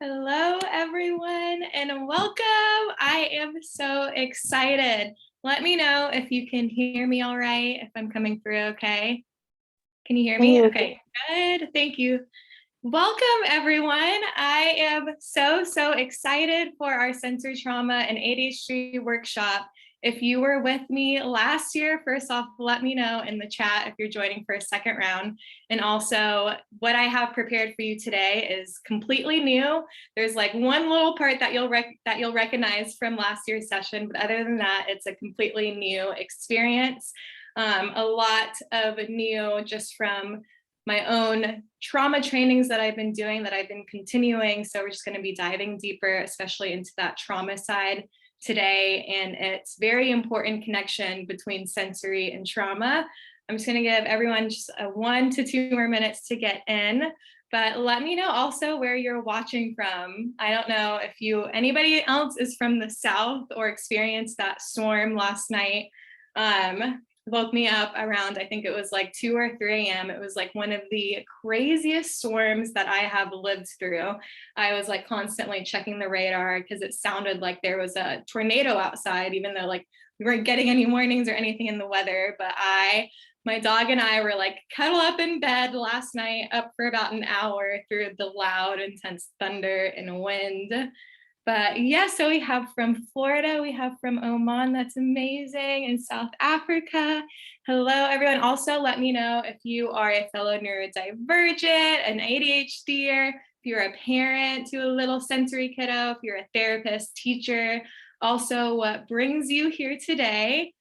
Hello, everyone, and welcome. I am so excited. Let me know if you can hear me all right, if I'm coming through okay. Can you hear me? Okay, good. Thank you. Welcome, everyone. I am so excited for our sensory trauma and ADHD workshop. If you were with me last year, first off, let me know in the chat if you're joining for a second round. And also, what I have prepared for you today is completely new. There's like one little part that you'll recognize from last year's session, but other than that, it's a completely new experience. A lot of new just from my own trauma trainings that I've been doing, that I've been continuing. So we're just going to be diving deeper, especially into that trauma side today. And it's very important connection between sensory and trauma. I'm just going to give everyone just 1 to 2 more minutes to get in. But let me know also where you're watching from. I don't know if anybody else is from the South or experienced that storm last night. Woke me up around, I think it was like 2 or 3 a.m. It was like one of the craziest storms that I have lived through. I was like constantly checking the radar because it sounded like there was a tornado outside, even though like we weren't getting any warnings or anything in the weather. But my dog and I were like cuddle up in bed last night, up for about an hour through the loud, intense thunder and wind. But yeah, so we have from Florida, we have from Oman, that's amazing, in South Africa. Hello, everyone. Also, let me know if you are a fellow neurodivergent, an ADHDer, if you're a parent to a little sensory kiddo, if you're a therapist, teacher, also what brings you here today.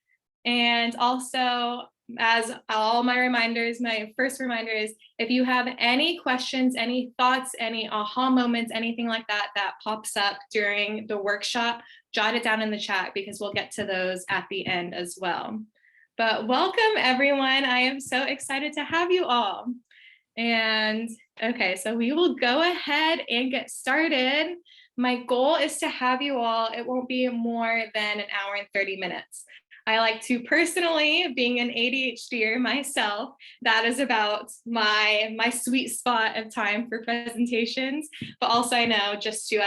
And also, as all my reminders, my first reminder is if you have any questions, any thoughts, any aha moments, anything like that that pops up during the workshop, jot it down in the chat because we'll get to those at the end as well. But welcome, everyone. I am so excited to have you all. And okay, so we will go ahead and get started. My goal is to have you all, it won't be more than an hour and 30 minutes. I like to personally, being an ADHDer myself, that is about my sweet spot of time for presentations. But also I know I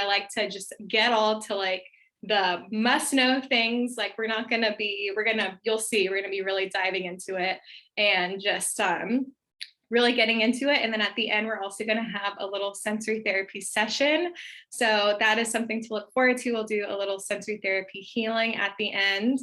like to just get all to like the must know things. Like you'll see, we're gonna be really diving into it and just really getting into it. And then at the end, we're also going to have a little sensory therapy session. So that is something to look forward to. We'll do a little sensory therapy healing at the end.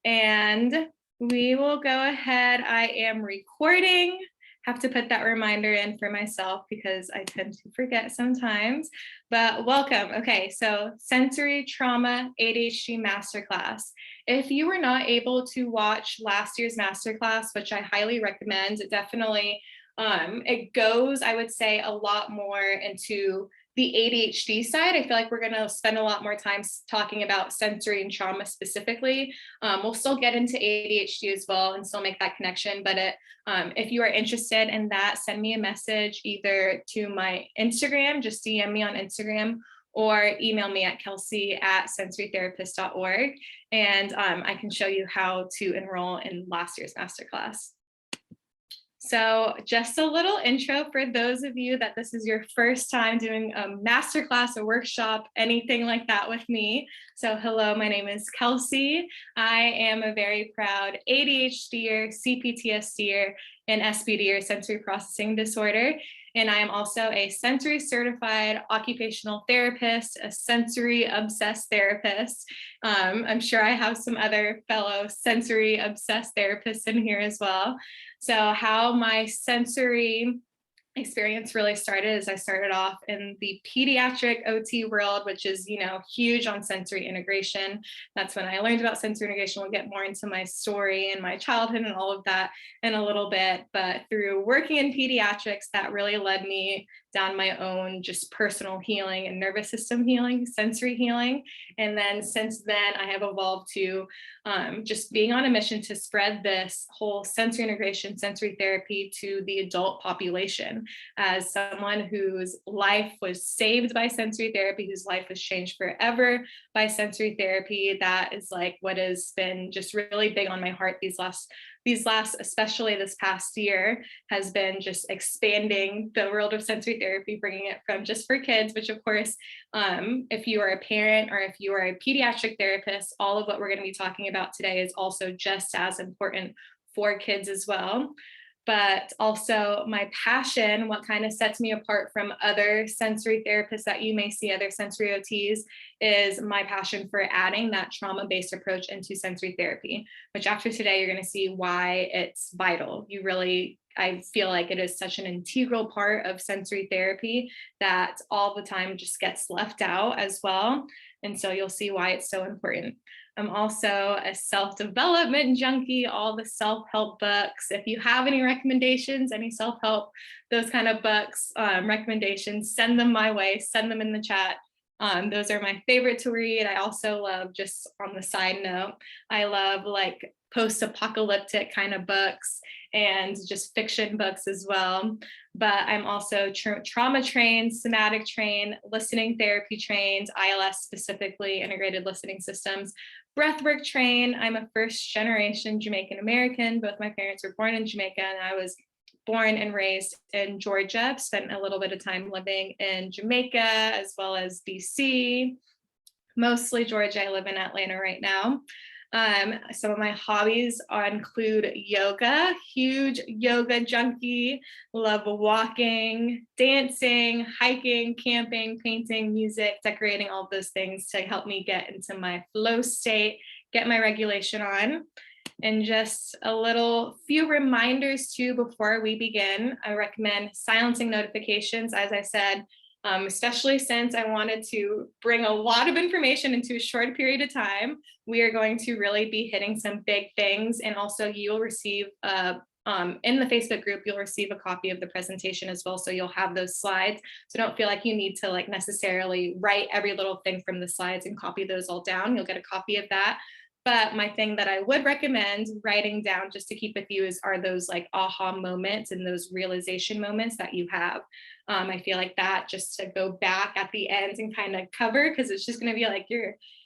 And we will go ahead. I am recording. Have to put that reminder in for myself because I tend to forget sometimes. But welcome. Okay, so sensory trauma ADHD masterclass. If you were not able to watch last year's masterclass, which I highly recommend, it goes, I would say, a lot more into the ADHD side. I feel like we're going to spend a lot more time talking about sensory and trauma specifically. We'll still get into ADHD as well and still make that connection. But if you are interested in that, send me a message either to my Instagram, just DM me on Instagram, or email me at kelsey@sensorytherapist.org. And I can show you how to enroll in last year's masterclass. So just a little intro for those of you that this is your first time doing a masterclass, a workshop, anything like that with me. So hello, my name is Kelsey. I am a very proud ADHDer, CPTSDer, and SPDer, sensory processing disorder. And I am also a sensory certified occupational therapist, a sensory obsessed therapist. I'm sure I have some other fellow sensory obsessed therapists in here as well. So how my sensory experience really started is I started off in the pediatric OT world, which is, huge on sensory integration. That's when I learned about sensory integration. We'll get more into my story and my childhood and all of that in a little bit. But through working in pediatrics, that really led me down my own just personal healing and nervous system healing, sensory healing. And then since then, I have evolved to just being on a mission to spread this whole sensory integration, sensory therapy to the adult population. As someone whose life was saved by sensory therapy, whose life was changed forever by sensory therapy, that is like what has been just really big on my heart these last especially this past year, has been just expanding the world of sensory therapy, bringing it from just for kids, which of course, if you are a parent or if you are a pediatric therapist, all of what we're going to be talking about today is also just as important for kids as well. But also my passion, what kind of sets me apart from other sensory therapists that you may see, other sensory OTs, is my passion for adding that trauma-based approach into sensory therapy, which after today, you're going to see why it's vital. I feel like it is such an integral part of sensory therapy that all the time just gets left out as well. And so you'll see why it's so important. I'm also a self-development junkie, all the self-help books. If you have any recommendations, any self-help, those kind of books, recommendations, send them my way, send them in the chat. Those are my favorite to read. I also love, just on the side note, I love like post-apocalyptic kind of books and just fiction books as well. But I'm also trauma trained, somatic trained, listening therapy trained, ILS specifically, integrated listening systems, breathwork trained. I'm a first generation Jamaican American. Both my parents were born in Jamaica, and I was born and raised in Georgia, spent a little bit of time living in Jamaica as well as DC, mostly Georgia. I live in Atlanta right now. Some of my hobbies include yoga, huge yoga junkie, love walking, dancing, hiking, camping, painting, music, decorating, all of those things to help me get into my flow state, get my regulation on. And just a few reminders too before we begin. I recommend silencing notifications, as I said, especially since I wanted to bring a lot of information into a short period of time. We are going to really be hitting some big things, and also you'll receive in the Facebook group, you'll receive a copy of the presentation as well. So you'll have those slides. So don't feel like you need to like necessarily write every little thing from the slides and copy those all down. You'll get a copy of that. But my thing that I would recommend writing down just to keep with you are those like aha moments and those realization moments that you have. I feel like that just to go back at the end and kind of cover, because it's just going to be like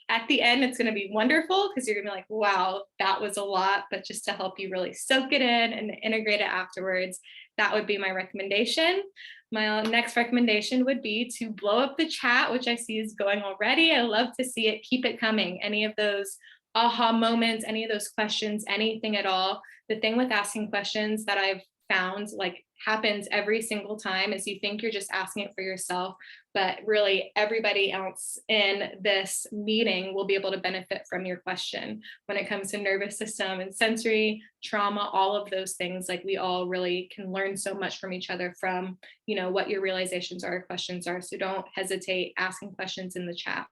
at the end, it's going to be wonderful because you're going to be like, wow, that was a lot. But just to help you really soak it in and integrate it afterwards, that would be my recommendation. My next recommendation would be to blow up the chat, which I see is going already. I love to see it. Keep it coming. Any of those aha moments, any of those questions, anything at all. The thing with asking questions that I've found like happens every single time is you think you're just asking it for yourself, but really everybody else in this meeting will be able to benefit from your question when it comes to nervous system and sensory trauma, all of those things. Like we all really can learn so much from each other from, what your realizations are, questions are. So don't hesitate asking questions in the chat.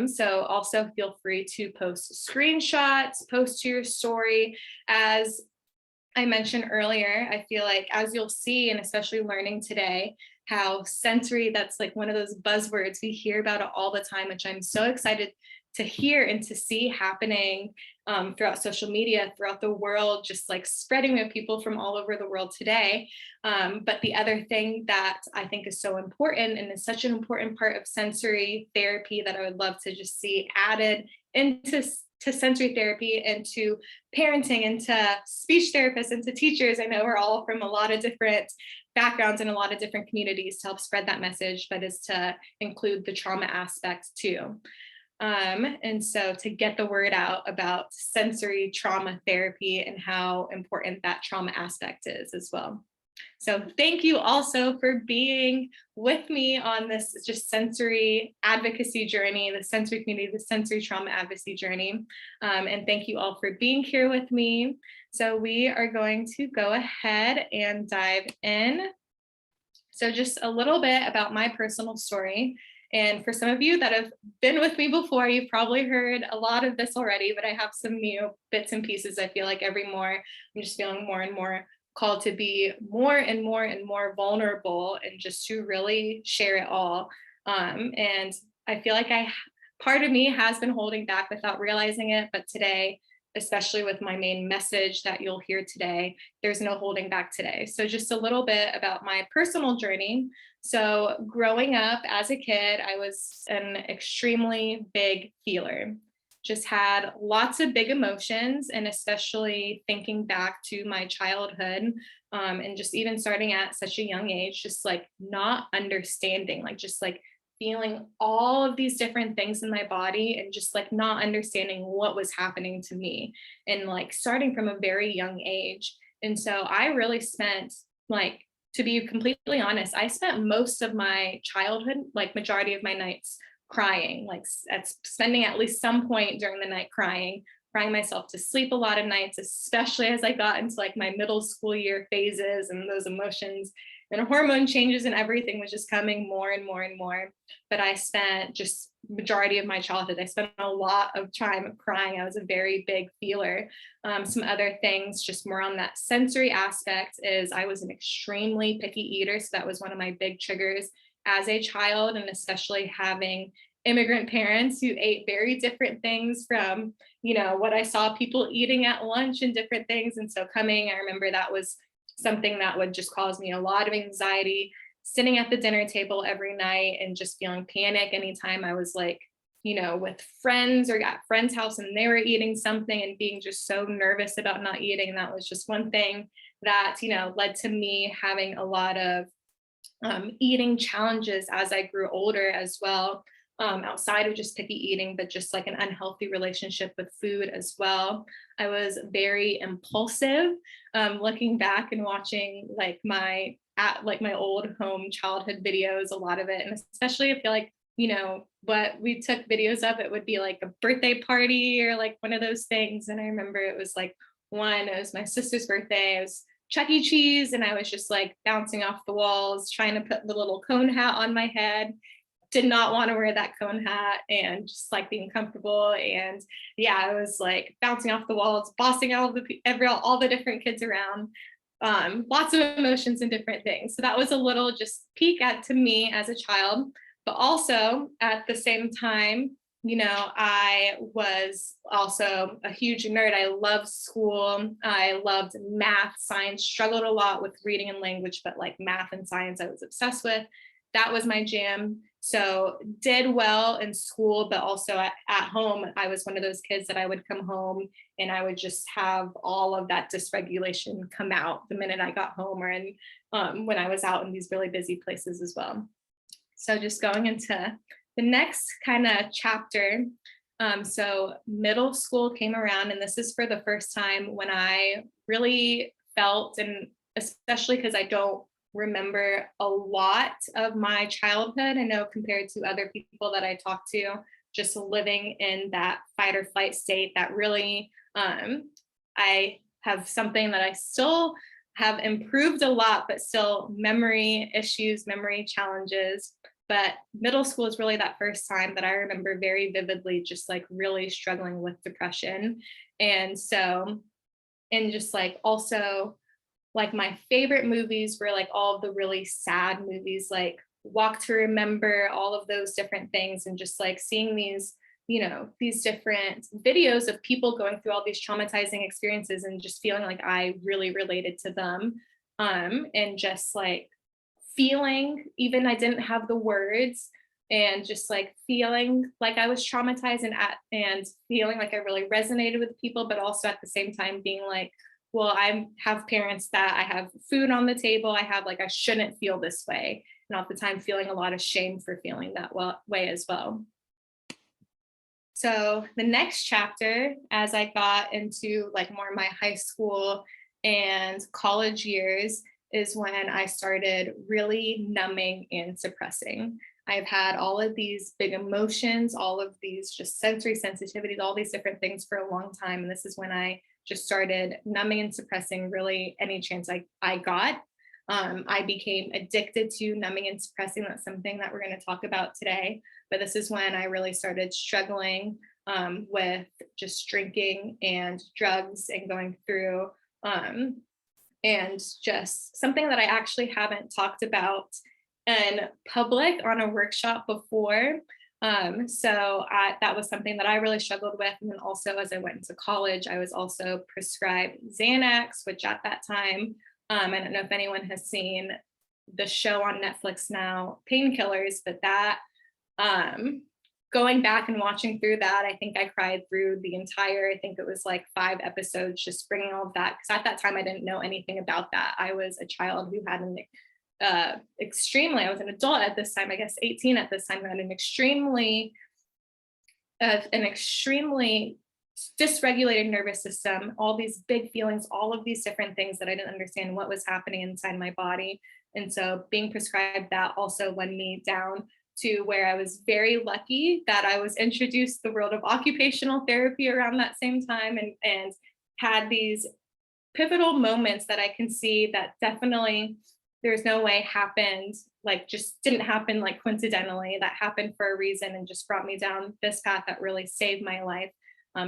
So also feel free to post screenshots, post to your story. As I mentioned earlier, I feel like as you'll see, and especially learning today, how sensory, that's like one of those buzzwords, we hear about it all the time, which I'm so excited to hear and to see happening throughout social media, throughout the world, just like spreading with people from all over the world today. But the other thing that I think is so important and is such an important part of sensory therapy that I would love to just see added into sensory therapy, into parenting, into speech therapists, into teachers. I know we're all from a lot of different backgrounds and a lot of different communities to help spread that message, but is to include the trauma aspect too. And so to get the word out about sensory trauma therapy and how important that trauma aspect is as well. So thank you also for being with me on this just sensory advocacy journey, the sensory community, the sensory trauma advocacy journey. And thank you all for being here with me. So we are going to go ahead and dive in. So just a little bit about my personal story. And for some of you that have been with me before, you've probably heard a lot of this already, but I have some new bits and pieces. I feel like I'm just feeling more and more called to be more and more and more vulnerable and just to really share it all. And I feel like part of me has been holding back without realizing it, but today, especially with my main message that you'll hear today, there's no holding back today. So just a little bit about my personal journey. So growing up as a kid, I was an extremely big feeler. just had lots of big emotions, and especially thinking back to my childhood, and just even starting at such a young age, just like not understanding, like just like feeling all of these different things in my body and just like not understanding what was happening to me, and like starting from a very young age. And so I really spent, like, to be completely honest, I spent most of my childhood, like majority of my nights, crying, like spending at least some point during the night crying myself to sleep a lot of nights, especially as I got into like my middle school year phases, and those emotions and hormone changes and everything was just coming more and more and more. But I spent just majority of my childhood, I spent a lot of time crying. I was a very big feeler. Some other things, just more on that sensory aspect, is I was an extremely picky eater. So that was one of my big triggers as a child, and especially having immigrant parents who ate very different things from, what I saw people eating at lunch and different things. And so I remember that was something that would just cause me a lot of anxiety, sitting at the dinner table every night and just feeling panic anytime I was like, with friends or at friends' house and they were eating something, and being just so nervous about not eating. And that was just one thing that, led to me having a lot of eating challenges as I grew older as well, outside of just picky eating, but just like an unhealthy relationship with food as well. I was very impulsive. Looking back and watching like my old home childhood videos, a lot of it, and especially I feel like, what we took videos of, it would be like a birthday party or like one of those things. And I remember it was like it was my sister's birthday. It was Chuck E. Cheese, and I was just like bouncing off the walls, trying to put the little cone hat on my head. Did not want to wear that cone hat, and just like being comfortable. And yeah, I was like bouncing off the walls, bossing out all the different kids around. Lots of emotions and different things. So that was a little just peek to me as a child. But also at the same time, I was also a huge nerd. I loved school. I loved math, science, struggled a lot with reading and language, but like math and science, I was obsessed with. That was my jam. So did well in school, but also at home, I was one of those kids that I would come home and I would just have all of that dysregulation come out the minute I got home, or when I was out in these really busy places as well. So just going into the next kind of chapter. So middle school came around, and this is for the first time when I really felt, and especially because I don't remember a lot of my childhood. I know compared to other people that I talk to, just living in that fight or flight state, that really, I have something that I still have improved a lot, but still memory issues, memory challenges. But middle school is really that first time that I remember very vividly, just like really struggling with depression. And so, and just like also, like my favorite movies were like all of the really sad movies, like Walk to Remember, all of those different things. And just like seeing these, these different videos of people going through all these traumatizing experiences, and just feeling like I really related to them. And just like feeling, even I didn't have the words, and just like feeling like I was traumatized, and feeling like I really resonated with people, but also at the same time being like, well, I have parents that I have food on the table. I shouldn't feel this way. And at the time feeling a lot of shame for feeling that way as well. So the next chapter, as I got into like more of my high school and college years, is when I started really numbing and suppressing. I've had all of these big emotions, all of these just sensory sensitivities, all these different things for a long time. And this is when I just started numbing and suppressing really any chance I got. I became addicted to numbing and suppressing. That's something that we're going to talk about today. But this is when I really started struggling with just drinking and drugs, and going through and just something that I actually haven't talked about in public on a workshop before. That was something that I really struggled with. And then also as I went into college, I was also prescribed Xanax, which at that time, I don't know if anyone has seen the show on Netflix now, Painkillers, but that going back and watching through that, I think I cried through the entire, I think it was like 5 episodes, just bringing all of that. Because at that time, I didn't know anything about that. I was a child who had I was an adult at this time, I guess 18 at this time, who had an extremely dysregulated nervous system, all these big feelings, all of these different things that I didn't understand what was happening inside my body. And so being prescribed that also led me down to where I was very lucky that I was introduced to the world of occupational therapy around that same time, and had these pivotal moments that I can see that definitely there's no way happened, like just didn't happen like coincidentally, that happened for a reason and just brought me down this path that really saved my life.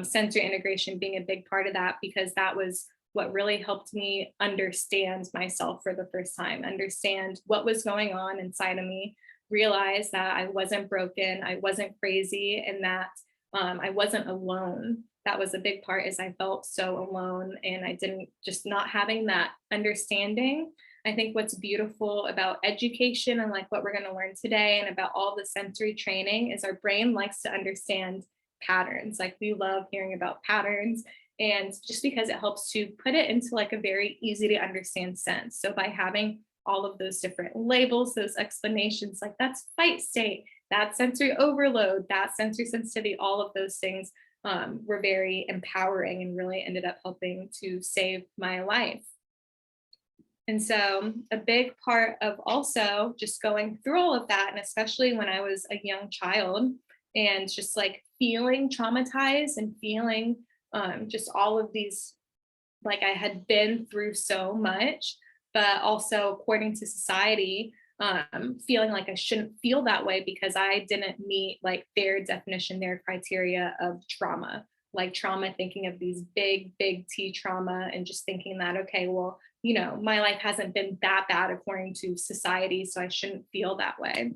Sensory integration being a big part of that, because that was what really helped me understand myself for the first time, understand what was going on inside of me, realize that I wasn't broken, I wasn't crazy, and that I wasn't alone. That was a big part, is I felt so alone, and I didn't, just not having that understanding. I think what's beautiful about education and like what we're going to learn today and about all the sensory training is our brain likes to understand patterns. Like we love hearing about patterns, and just because it helps to put it into like a very easy to understand sense. So by having all of those different labels, those explanations, like that's fight state, that's sensory overload, that's sensory sensitivity, all of those things were very empowering and really ended up helping to save my life. And so a big part of also just going through all of that, and especially when I was a young child, and just like feeling traumatized and feeling just all of these, like I had been through so much, but also according to society, feeling like I shouldn't feel that way because I didn't meet like their definition, their criteria of trauma. Like trauma, thinking of these big T trauma, and just thinking that, okay, well, my life hasn't been that bad according to society, so I shouldn't feel that way.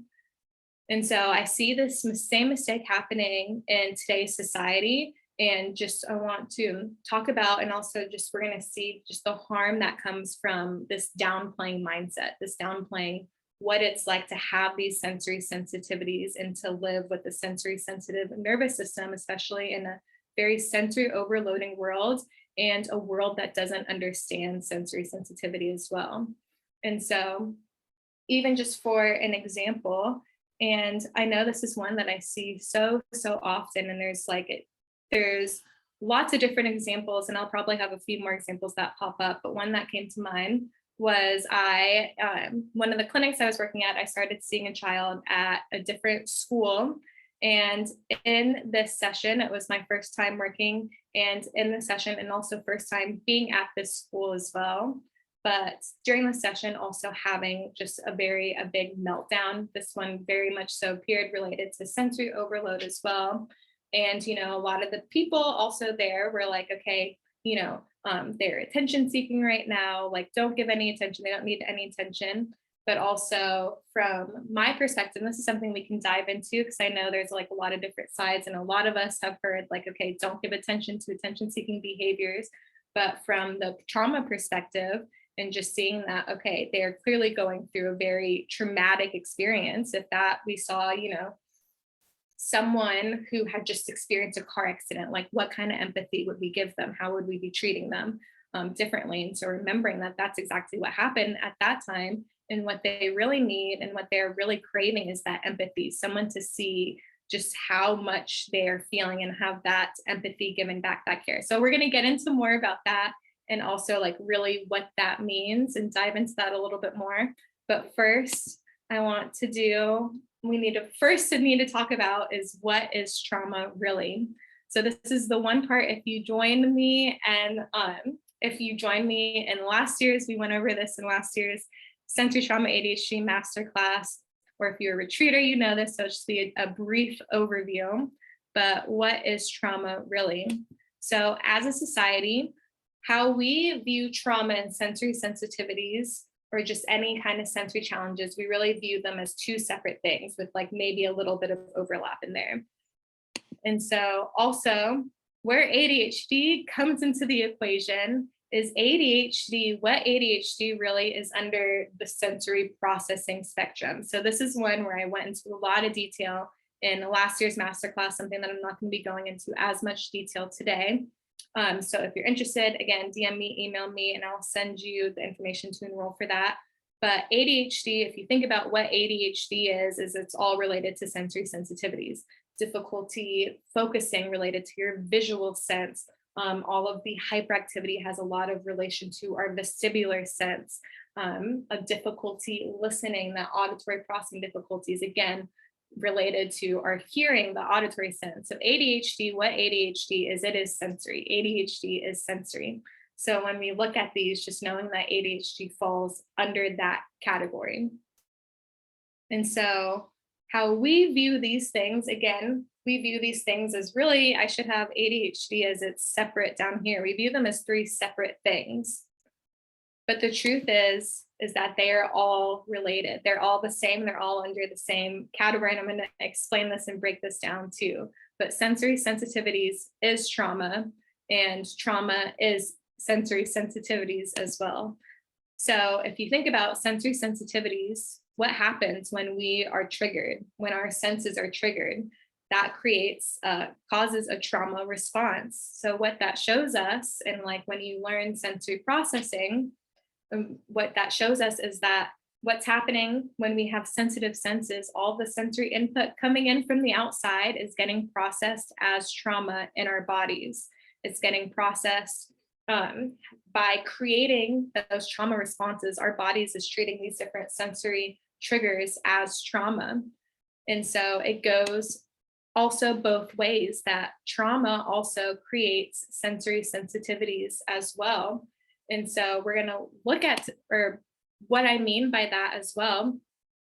And so I see this same mistake happening in today's society. And just I want to talk about, and also just we're going to see just the harm that comes from this downplaying mindset, this downplaying what it's like to have these sensory sensitivities and to live with a sensory sensitive nervous system, especially in a very sensory overloading world, and a world that doesn't understand sensory sensitivity as well. And so even just for an example, and I know this is one that I see so often, and there's lots of different examples, and I'll probably have a few more examples that pop up, but one that came to mind was one of the clinics I was working at, I started seeing a child at a different school. And in this session, it was my first time working, and in the session, and also first time being at this school as well. But during the session, also having just a big meltdown. This one very much so period related to sensory overload as well. And, a lot of the people also there were like, okay, they're attention seeking right now, like don't give any attention. They don't need any attention. But also from my perspective, this is something we can dive into, because I know there's like a lot of different sides, and a lot of us have heard like, okay, don't give attention to attention seeking behaviors. But from the trauma perspective, and just seeing that, okay, they're clearly going through a very traumatic experience. If that we saw, someone who had just experienced a car accident, like what kind of empathy would we give them? How would we be treating them differently? And so remembering that that's exactly what happened at that time, and what they really need and what they're really craving is that empathy, someone to see just how much they're feeling and have that empathy giving back that care. So we're going to get into more about that, and also like really what that means, and dive into that a little bit more. But first, we need to talk about is, what is trauma really? So this is the one part, if you join me in last year's, we went over this in last year's Sensory Trauma ADHD masterclass, or if you're a retreater, you know this, so just be a brief overview. But what is trauma really? So as a society, how we view trauma and sensory sensitivities, or just any kind of sensory challenges, we really view them as two separate things with like maybe a little bit of overlap in there. And so also where ADHD comes into the equation is what ADHD really is under the sensory processing spectrum. So this is one where I went into a lot of detail in last year's masterclass, something that I'm not going to be going into as much detail today. So if you're interested, again, DM me, email me, and I'll send you the information to enroll for that. But ADHD, if you think about what ADHD is it's all related to sensory sensitivities, difficulty focusing related to your visual sense. All of the hyperactivity has a lot of relation to our vestibular sense, of difficulty listening, the auditory processing difficulties, again, related to our hearing, the auditory sense. So ADHD, what ADHD is, it is sensory. ADHD is sensory. So when we look at these, just knowing that ADHD falls under that category. And so how we view these things, again, we view these things as really, I should have ADHD as it's separate down here. We view them as three separate things. But the truth is that they are all related. They're all the same. They're all under the same category. And I'm going to explain this and break this down too. But sensory sensitivities is trauma, and trauma is sensory sensitivities as well. So if you think about sensory sensitivities, what happens when we are triggered, when our senses are triggered? That creates, causes a trauma response. So what that shows us, and like when you learn sensory processing, what that shows us is that what's happening when we have sensitive senses, all the sensory input coming in from the outside is getting processed as trauma in our bodies. It's getting processed by creating those trauma responses. Our bodies is treating these different sensory triggers as trauma. And so it goes also both ways, that trauma also creates sensory sensitivities as well. And so we're going to look at, or what I mean by that as well,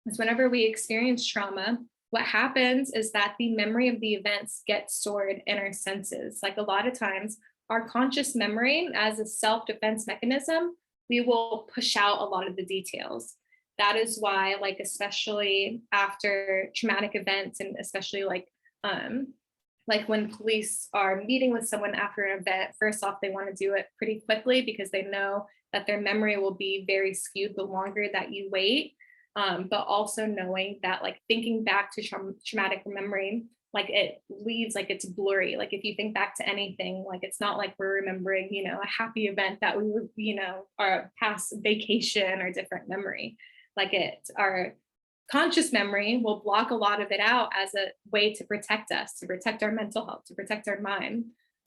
is whenever we experience trauma, what happens is that the memory of the events gets stored in our senses. Like a lot of times, our conscious memory, as a self-defense mechanism, we will push out a lot of the details. That is why, like, especially after traumatic events, and especially like when police are meeting with someone after an event, first off, they want to do it pretty quickly because they know that their memory will be very skewed the longer that you wait. But also knowing that, like, thinking back to traumatic memory, like, it leaves, like, it's blurry. Like, if you think back to anything, like, it's not like we're remembering, a happy event that we were, our past vacation or different memory. Like, our conscious memory will block a lot of it out as a way to protect us, to protect our mental health, to protect our mind.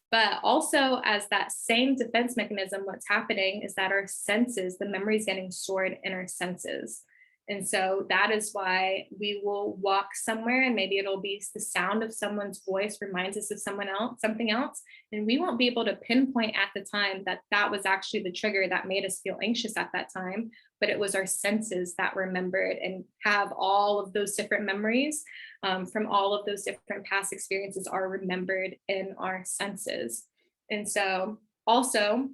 But also, as that same defense mechanism, what's happening is that our senses, the memory is getting stored in our senses. And so that is why we will walk somewhere, and maybe it'll be the sound of someone's voice reminds us of someone else, something else. And we won't be able to pinpoint at the time that that was actually the trigger that made us feel anxious at that time, but it was our senses that remembered and have all of those different memories from all of those different past experiences are remembered in our senses. And so also,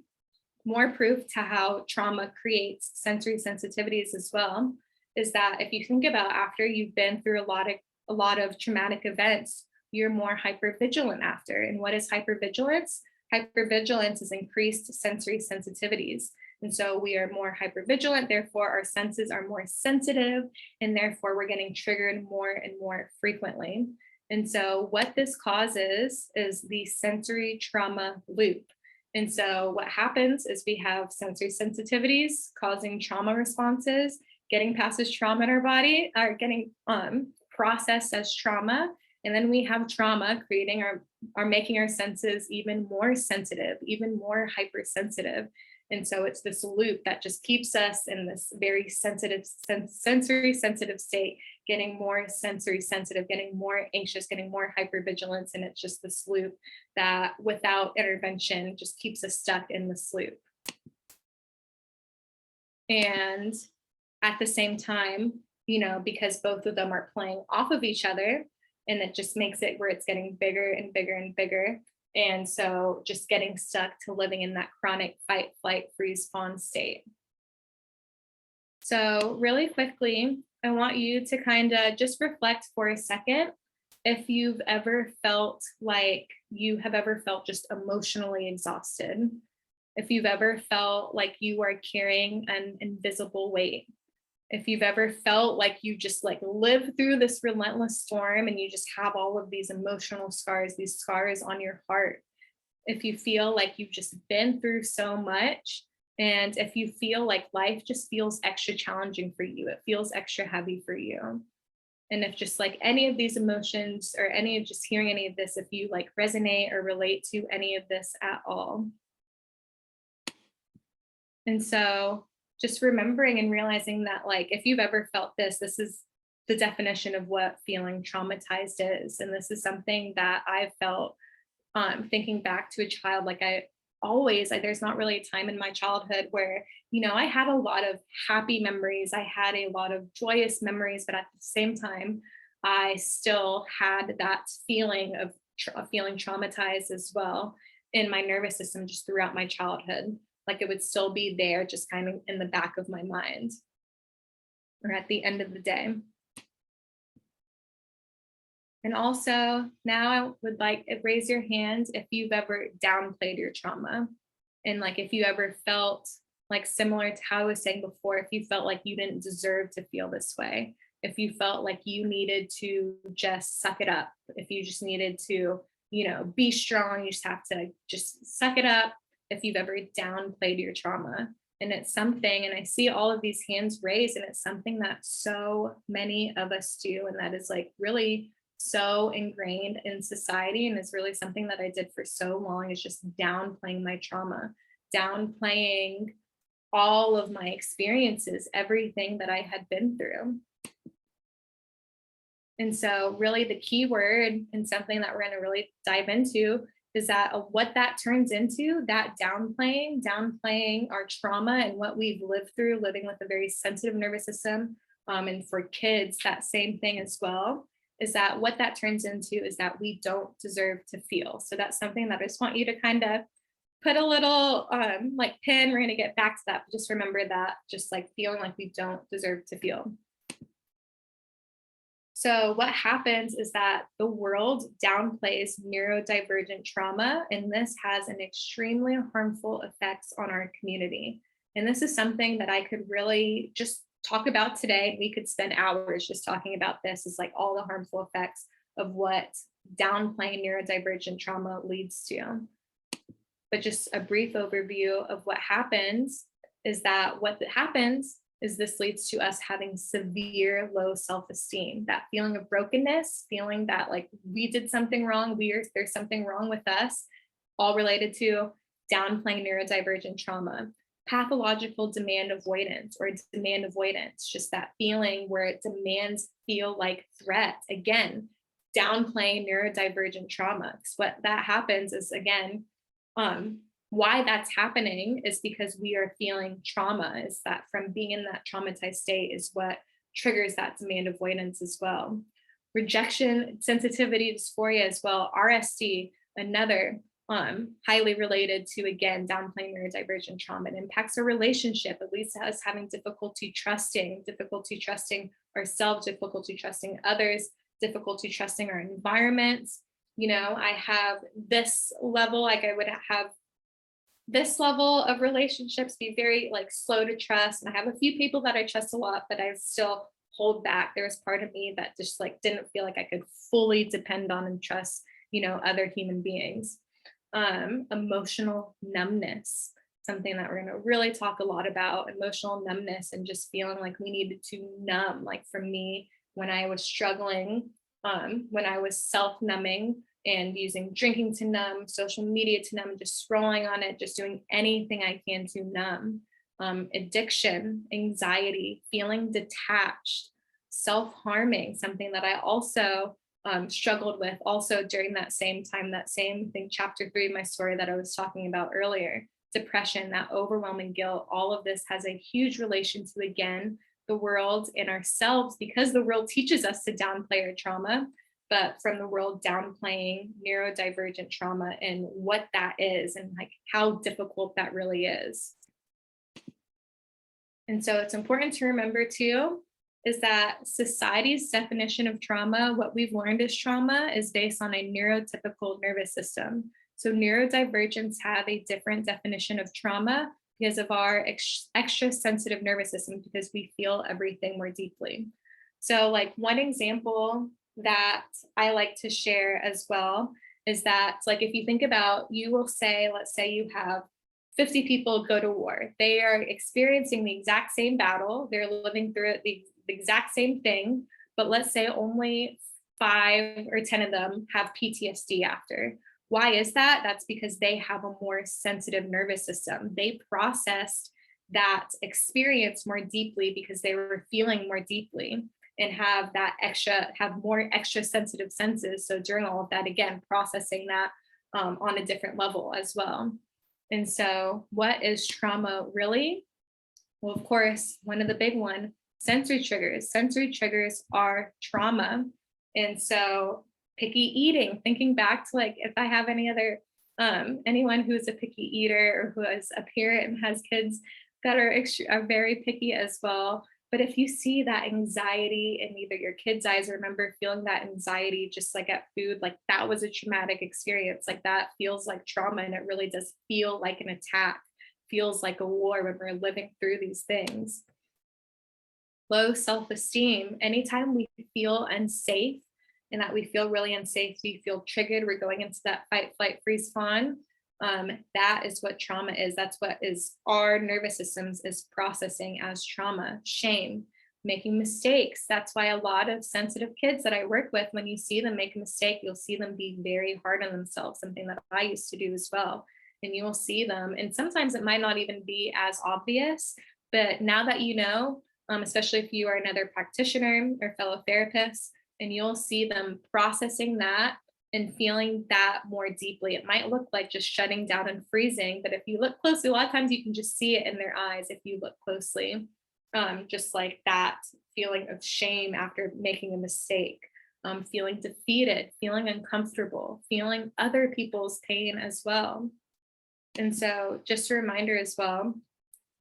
more proof to how trauma creates sensory sensitivities as well is that if you think about after you've been through a lot of traumatic events, you're more hypervigilant after. And what is hypervigilance? Hypervigilance is increased sensory sensitivities. And so we are more hypervigilant, therefore our senses are more sensitive, and therefore we're getting triggered more and more frequently. And so what this causes is the sensory trauma loop. And so what happens is we have sensory sensitivities causing trauma responses, getting past as trauma in our body, are getting processed as trauma. And then we have trauma creating making our senses even more sensitive, even more hypersensitive. And so it's this loop that just keeps us in this very sensitive, sensory sensitive state, getting more sensory sensitive, getting more anxious, getting more hypervigilance. And it's just this loop that without intervention just keeps us stuck in this loop. And at the same time, because both of them are playing off of each other, and it just makes it where it's getting bigger and bigger and bigger. And so just getting stuck to living in that chronic fight, flight, freeze, fawn state. So really quickly, I want you to kind of just reflect for a second if you've ever felt like you have ever felt just emotionally exhausted. If you've ever felt like you are carrying an invisible weight. If you've ever felt like you just like live through this relentless storm and you just have all of these emotional scars, these scars on your heart. If you feel like you've just been through so much, and if you feel like life just feels extra challenging for you, it feels extra heavy for you. And if just like any of these emotions or any of just hearing any of this, if you like resonate or relate to any of this at all. And so just remembering and realizing that like if you've ever felt this, this is the definition of what feeling traumatized is. And this is something that I've felt thinking back to a child. Like there's not really a time in my childhood where, I had a lot of happy memories. I had a lot of joyous memories, but at the same time, I still had that feeling of feeling traumatized as well in my nervous system just throughout my childhood. Like it would still be there, just kind of in the back of my mind or at the end of the day. And also now I would like raise your hand if you've ever downplayed your trauma. And like if you ever felt like similar to how I was saying before, if you felt like you didn't deserve to feel this way, if you felt like you needed to just suck it up, if you just needed to, be strong, you just have to just suck it up, if you've ever downplayed your trauma. And it's something, and I see all of these hands raised, and it's something that so many of us do. And that is like really so ingrained in society. And it's really something that I did for so long, is just downplaying my trauma, downplaying all of my experiences, everything that I had been through. And so really the key word, and something that we're going to really dive into, is that what that turns into, that downplaying our trauma and what we've lived through, living with a very sensitive nervous system. And for kids, that same thing as well, is that what that turns into is that we don't deserve to feel. So that's something that I just want you to kind of put a little like pin. We're going to get back to that, but just remember that, just like feeling like we don't deserve to feel. So what happens is that the world downplays neurodivergent trauma, and this has an extremely harmful effects on our community. And this is something that I could really just talk about today. We could spend hours just talking about this, is like all the harmful effects of what downplaying neurodivergent trauma leads to. But just a brief overview of what happens is that this leads to us having severe low self-esteem, that feeling of brokenness, feeling that like we did something wrong, there's something wrong with us, all related to downplaying neurodivergent trauma. Pathological demand avoidance, just that feeling where demands feel like threat. Again, downplaying neurodivergent trauma. Because what that happens is, again, why that's happening is because we are feeling trauma, is that from being in that traumatized state is what triggers that demand avoidance as well. Rejection, sensitivity, dysphoria as well, RSD, another highly related to, again, downplaying neurodivergent trauma. It impacts our relationship. It leads to us having difficulty trusting ourselves, difficulty trusting others, difficulty trusting our environments. I have this level, like I would have this level of relationships be very like slow to trust. And I have a few people that I trust a lot, but I still hold back. There was part of me that just like didn't feel like I could fully depend on and trust, other human beings. Emotional numbness, something that we're going to really talk a lot about, emotional numbness, and just feeling like we needed to numb. Like for me, when I was struggling, when I was self-numbing and using drinking to numb, social media to numb, just scrolling on it, just doing anything I can to numb. Addiction, anxiety, feeling detached, self-harming, something that I also struggled with also during that same time, that same thing, chapter 3 of my story that I was talking about earlier. Depression, that overwhelming guilt, all of this has a huge relation to, again, the world and ourselves, because the world teaches us to downplay our trauma, but from the world downplaying neurodivergent trauma and what that is and like how difficult that really is. And so it's important to remember too, is that society's definition of trauma, what we've learned as trauma, is based on a neurotypical nervous system. So neurodivergents have a different definition of trauma because of our extra sensitive nervous system, because we feel everything more deeply. So like one example that I like to share as well is that, like, if you think about, you will say, let's say you have 50 people go to war. They are experiencing the exact same battle. They're living through it, the exact same thing. But let's say only 5 or 10 of them have PTSD after. Why is that? That's because they have a more sensitive nervous system. They processed that experience more deeply because they were feeling more deeply and have more extra sensitive senses. So during all of that, again, processing that on a different level as well. And so what is trauma really? Well, of course, one of the big one, sensory triggers. Sensory triggers are trauma. And so picky eating, thinking back to, like, if I have anyone who's a picky eater or who is a parent and has kids that are very picky as well. But if you see that anxiety in either your kid's eyes, remember feeling that anxiety just like at food, like that was a traumatic experience, like that feels like trauma, and it really does feel like an attack, feels like a war when we're living through these things. Low self-esteem, anytime we feel unsafe and that we feel really unsafe, we feel triggered, we're going into that fight, flight, freeze, fawn. That is what trauma is. That's what is our nervous systems is processing as trauma. Shame, making mistakes. That's why a lot of sensitive kids that I work with, when you see them make a mistake, you'll see them be very hard on themselves, something that I used to do as well. And you will see them, and sometimes it might not even be as obvious, but now that you know, especially if you are another practitioner or fellow therapist, and you'll see them processing that and feeling that more deeply. It might look like just shutting down and freezing, but if you look closely, a lot of times you can just see it in their eyes if you look closely. Just like that feeling of shame after making a mistake, feeling defeated, feeling uncomfortable, feeling other people's pain as well. And so just a reminder as well,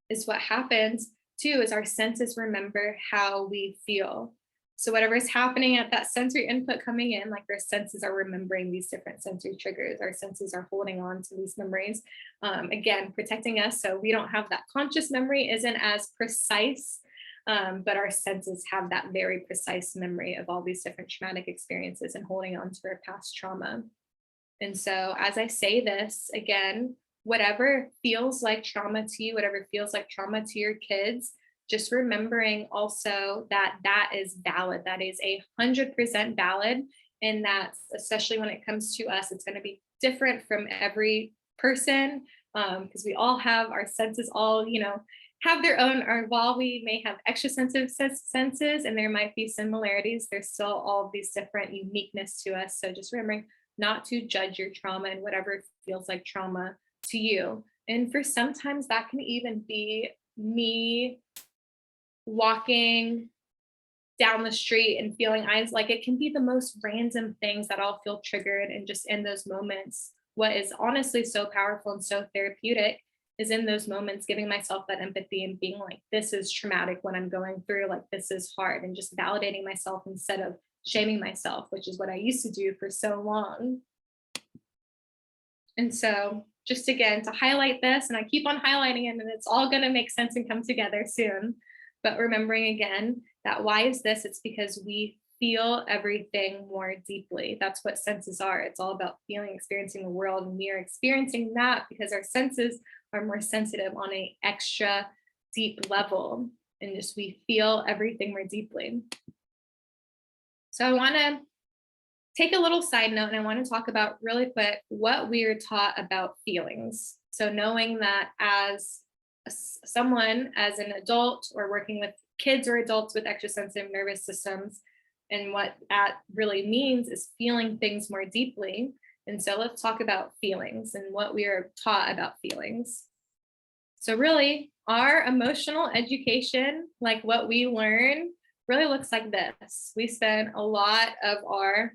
is what happens too is our senses remember how we feel. So whatever is happening at that sensory input coming in, like our senses are remembering these different sensory triggers, our senses are holding on to these memories, again, protecting us. So we don't have that conscious memory isn't as precise, but our senses have that very precise memory of all these different traumatic experiences and holding on to our past trauma. And so as I say this, again, whatever feels like trauma to you, whatever feels like trauma to your kids, just remembering also that that is valid. That is 100% valid. And that's, especially when it comes to us, it's going to be different from every person, because we all have our senses, all, have their own, or while we may have extra sensitive senses and there might be similarities, there's still all of these different uniqueness to us. So just remembering not to judge your trauma and whatever feels like trauma to you. And for sometimes that can even be me walking down the street and feeling eyes, like it can be the most random things that I'll feel triggered. And just in those moments, what is honestly so powerful and so therapeutic is in those moments giving myself that empathy and being like, this is traumatic when I'm going through, like this is hard, and just validating myself instead of shaming myself, which is what I used to do for so long. And so just again to highlight this, and I keep on highlighting it, and it's all going to make sense and come together soon. But remembering again that why is this? It's because we feel everything more deeply. That's what senses are. It's all about feeling, experiencing the world, and we are experiencing that because our senses are more sensitive on an extra deep level, and just we feel everything more deeply. So I want to take a little side note, and I want to talk about really quick what we are taught about feelings. So knowing that as someone, as an adult, or working with kids or adults with extra sensitive nervous systems, and what that really means is feeling things more deeply. And so let's talk about feelings and what we are taught about feelings. So really, our emotional education, like what we learn, really looks like this. We spend a lot of our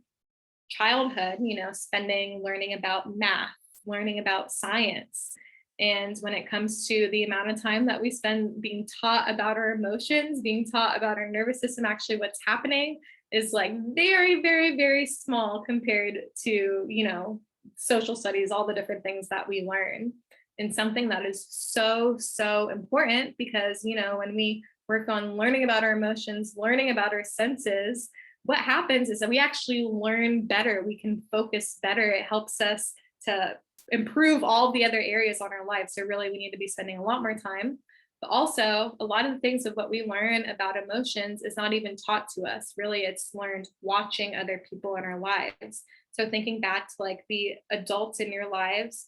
childhood, spending learning about math, learning about science. And when it comes to the amount of time that we spend being taught about our emotions, being taught about our nervous system, actually what's happening is like very, very, very small compared to, social studies, all the different things that we learn. and something that is so, so important because, you know, when we work on learning about our emotions, learning about our senses, what happens is that we actually learn better. We can focus better. It helps us to improve all the other areas on our lives. So really, we need to be spending a lot more time. But also, a lot of the things of what we learn about emotions is not even taught to us. Really, it's learned watching other people in our lives. So thinking back to like the adults in your lives,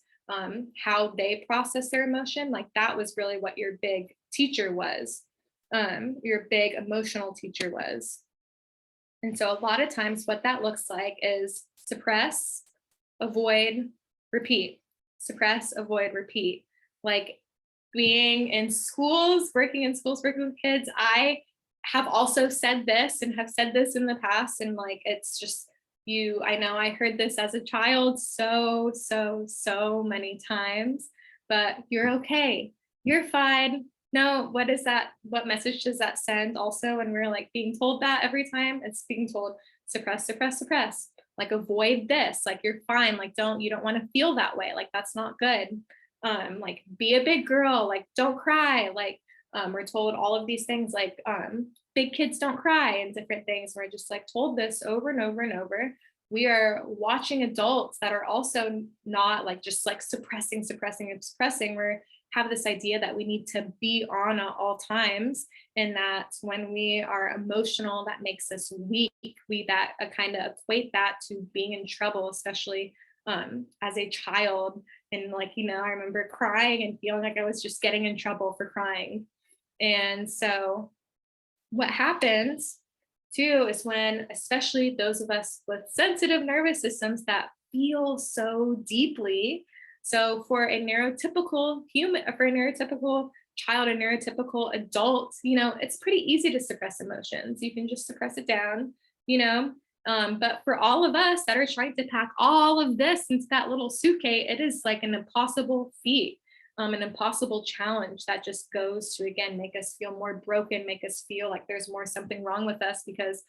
how they process their emotion, like that was really what your big teacher was, your big emotional teacher was. And so a lot of times what that looks like is suppress, avoid, repeat, suppress, avoid, repeat. Like being in schools, working with kids, I have also said this and have said this in the past. And like, it's just I know I heard this as a child so many times, but you're okay. You're fine. No, what is that? What message does that send also when we're like being told that every time? It's being told suppress, suppress, suppress. Like avoid this, like you're fine, like you don't want to feel that way, like that's not good. Like be a big girl, like don't cry, like we're told all of these things like big kids don't cry and different things. We're just like told this over and over and over. We are watching adults that are also not like just like suppressing. We're have this idea that we need to be on at all times, and that when we are emotional, that makes us weak. We that kind of equate that to being in trouble, especially as a child. And like, you know, I remember crying and feeling like I was just getting in trouble for crying. And so what happens too is when, especially those of us with sensitive nervous systems that feel so deeply. So for a neurotypical human, for a neurotypical child, a neurotypical adult, you know, it's pretty easy to suppress emotions. You can just suppress it down, you know. But for all of us that are trying to pack all of this into that little suitcase, it is like an impossible feat, an impossible challenge that just goes to, again, make us feel more broken, make us feel like there's something wrong with us because,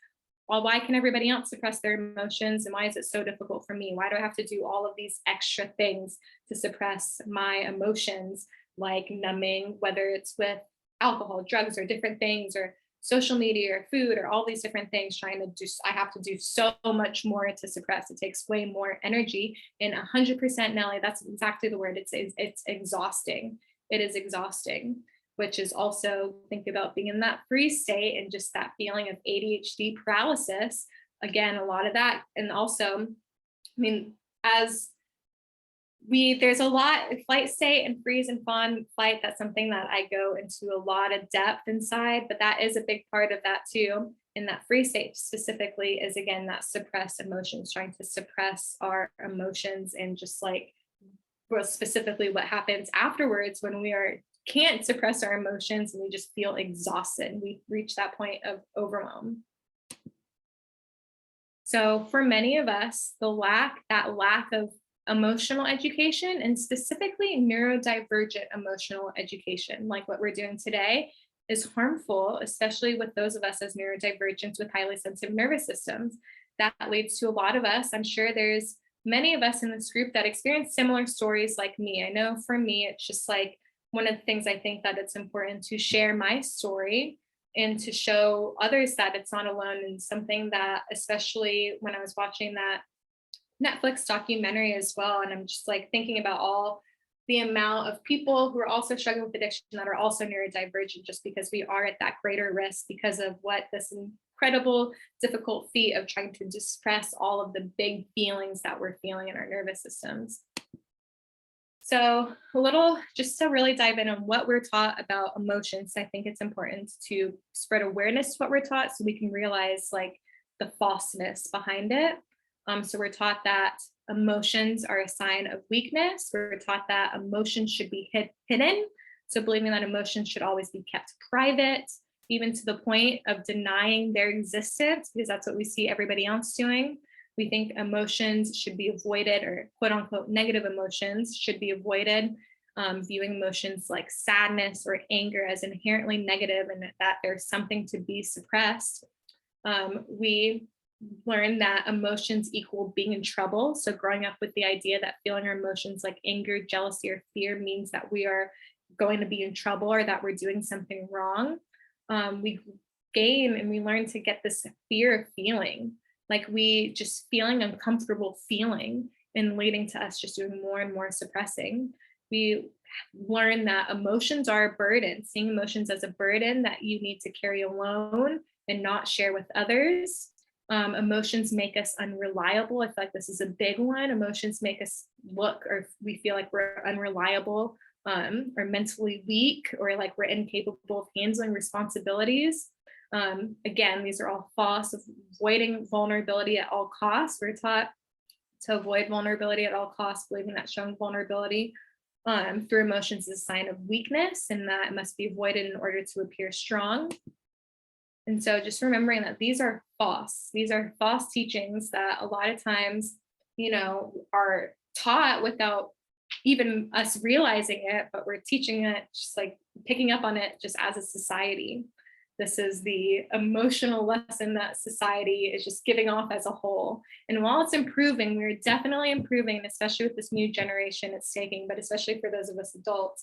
well, why can everybody else suppress their emotions? And why is it so difficult for me? Why do I have to do all of these extra things to suppress my emotions, like numbing, whether it's with alcohol, drugs, or different things, or social media or food, or all these different things, I have to do so much more to suppress. It takes way more energy. And 100%, Nellie, that's exactly the word. It's exhausting. It is exhausting, which is also, think about being in that freeze state and just that feeling of ADHD paralysis. Again, a lot of that. And also, I mean, there's a lot of flight state and freeze and fawn flight. That's something that I go into a lot of depth inside, but that is a big part of that too. In that freeze state specifically is, again, that suppressed emotions, trying to suppress our emotions, and just like, well, specifically what happens afterwards when we can't suppress our emotions and we just feel exhausted. We reach that point of overwhelm. So for many of us, that lack of emotional education, and specifically neurodivergent emotional education, like what we're doing today, is harmful, especially with those of us as neurodivergents with highly sensitive nervous systems. That leads to a lot of us. I'm sure there's many of us in this group that experience similar stories like me. I know for me, it's just like one of the things I think that it's important to share my story and to show others that it's not alone, and something that, especially when I was watching that Netflix documentary as well, and I'm just like thinking about all the amount of people who are also struggling with addiction that are also neurodivergent, just because we are at that greater risk because of what this incredible difficult feat of trying to suppress all of the big feelings that we're feeling in our nervous systems. So just to really dive in on what we're taught about emotions, I think it's important to spread awareness to what we're taught so we can realize like the falseness behind it. So we're taught that emotions are a sign of weakness. We're taught that emotions should be hidden. So believing that emotions should always be kept private, even to the point of denying their existence, because that's what we see everybody else doing. We think emotions should be avoided, or quote unquote negative emotions should be avoided, viewing emotions like sadness or anger as inherently negative and that there's something to be suppressed. We learned that emotions equal being in trouble. So growing up with the idea that feeling our emotions like anger, jealousy, or fear means that we are going to be in trouble or that we're doing something wrong. We gain and we learn to get this fear of feeling, like we just feeling uncomfortable feeling, and leading to us just doing more and more suppressing. We learn that emotions are a burden, seeing emotions as a burden that you need to carry alone and not share with others. Emotions make us unreliable. I feel like this is a big one. Emotions make us look, or we feel like we're unreliable, or mentally weak, or like we're incapable of handling responsibilities. Again, these are all false. Avoiding vulnerability at all costs. We're taught to avoid vulnerability at all costs, believing that showing vulnerability through emotions is a sign of weakness and that it must be avoided in order to appear strong. And so just remembering that these are false. These are false teachings that a lot of times, are taught without even us realizing it, but we're teaching it, just like picking up on it just as a society. This is the emotional lesson that society is just giving off as a whole. And while it's improving, we're definitely improving, especially with this new generation it's taking, but especially for those of us adults,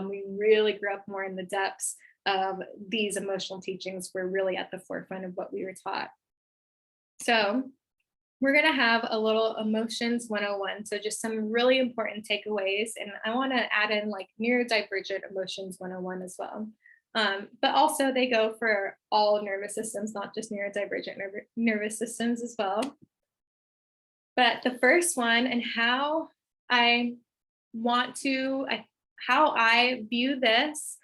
we really grew up more in the depths of these emotional teachings. We're really at the forefront of what we were taught. So we're going to have a little emotions 101. So just some really important takeaways. And I want to add in like neurodivergent emotions 101 as well. But also they go for all nervous systems, not just neurodivergent nervous systems as well. But the first one, and how I view this,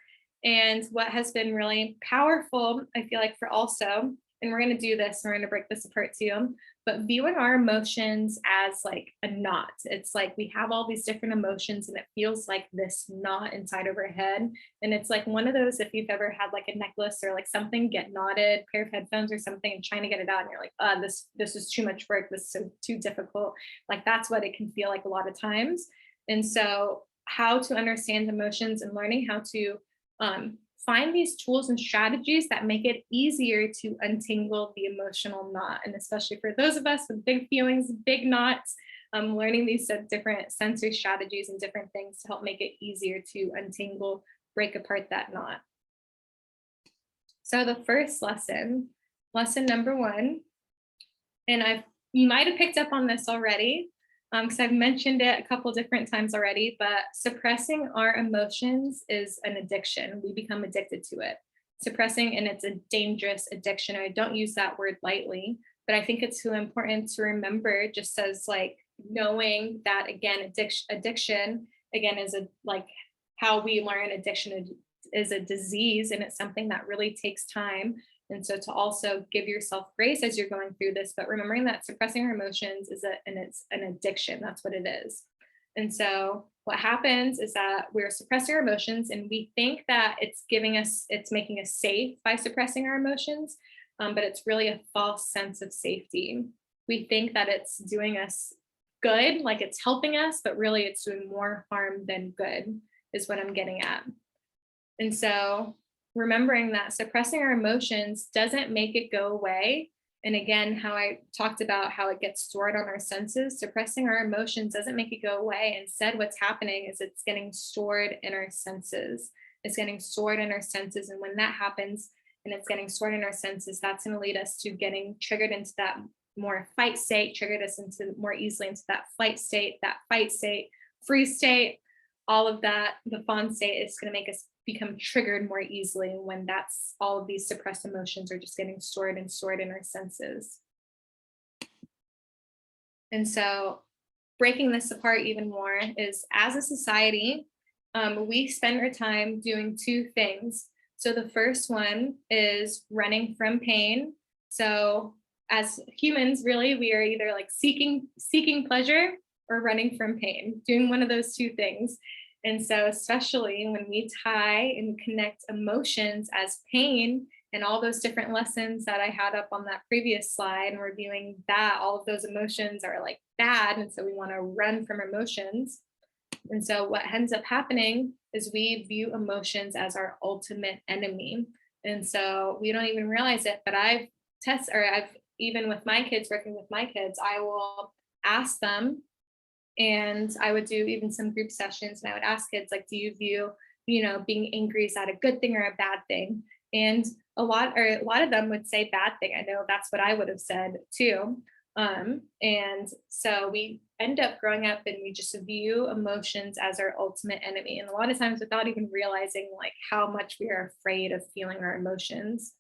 and what has been really powerful, I feel like for also, and we're going to do this, and we're going to break this apart too, but viewing our emotions as like a knot. It's like we have all these different emotions and it feels like this knot inside of our head. And it's like one of those, if you've ever had like a necklace or like something get knotted, pair of headphones or something, and trying to get it out and you're like, this is too much work. This is so too difficult. Like that's what it can feel like a lot of times. And so how to understand emotions and learning how to find these tools and strategies that make it easier to untangle the emotional knot. And especially for those of us with big feelings, big knots, learning these different sensory strategies and different things to help make it easier to untangle, break apart that knot. So the first lesson number 1, and you might have picked up on this already, because I've mentioned it a couple different times already, but suppressing our emotions is an addiction. We become addicted to it. Suppressing, and it's a dangerous addiction. I don't use that word lightly, but I think it's so important to remember, just as like knowing that, again, addiction again is like how we learn addiction is a disease, and it's something that really takes time. And so to also give yourself grace as you're going through this, but remembering that suppressing our emotions it's an addiction. That's what it is. And so what happens is that we're suppressing our emotions and we think that it's making us safe by suppressing our emotions. But it's really a false sense of safety. We think that it's doing us good, like it's helping us, but really it's doing more harm than good is what I'm getting at. And so remembering that suppressing our emotions doesn't make it go away. And again, how I talked about how it gets stored on our senses, suppressing our emotions doesn't make it go away. Instead, what's happening is it's getting stored in our senses. It's getting stored in our senses. And when that happens and it's getting stored in our senses, that's going to lead us to getting triggered into that more fight state, triggered us into more easily into that flight state, that fight state, freeze state, all of that. The fawn state is going to make us become triggered more easily when that's all of these suppressed emotions are just getting stored in our senses. And so breaking this apart even more is, as a society, we spend our time doing 2 things. So the first one is running from pain. So as humans, really, we are either like seeking pleasure or running from pain, doing one of those 2 things. And so especially when we tie and connect emotions as pain and all those different lessons that I had up on that previous slide, and we're viewing that all of those emotions are like bad. And so we want to run from emotions. And so what ends up happening is we view emotions as our ultimate enemy. And so we don't even realize it, but I've even with my kids, working with my kids, I will ask them, and I would do even some group sessions, and I would ask kids, like, do you view, being angry, is that a good thing or a bad thing? And a lot of them would say bad thing. I know that's what I would have said too. And so we end up growing up and we just view emotions as our ultimate enemy. And a lot of times without even realizing like how much we are afraid of feeling our emotions.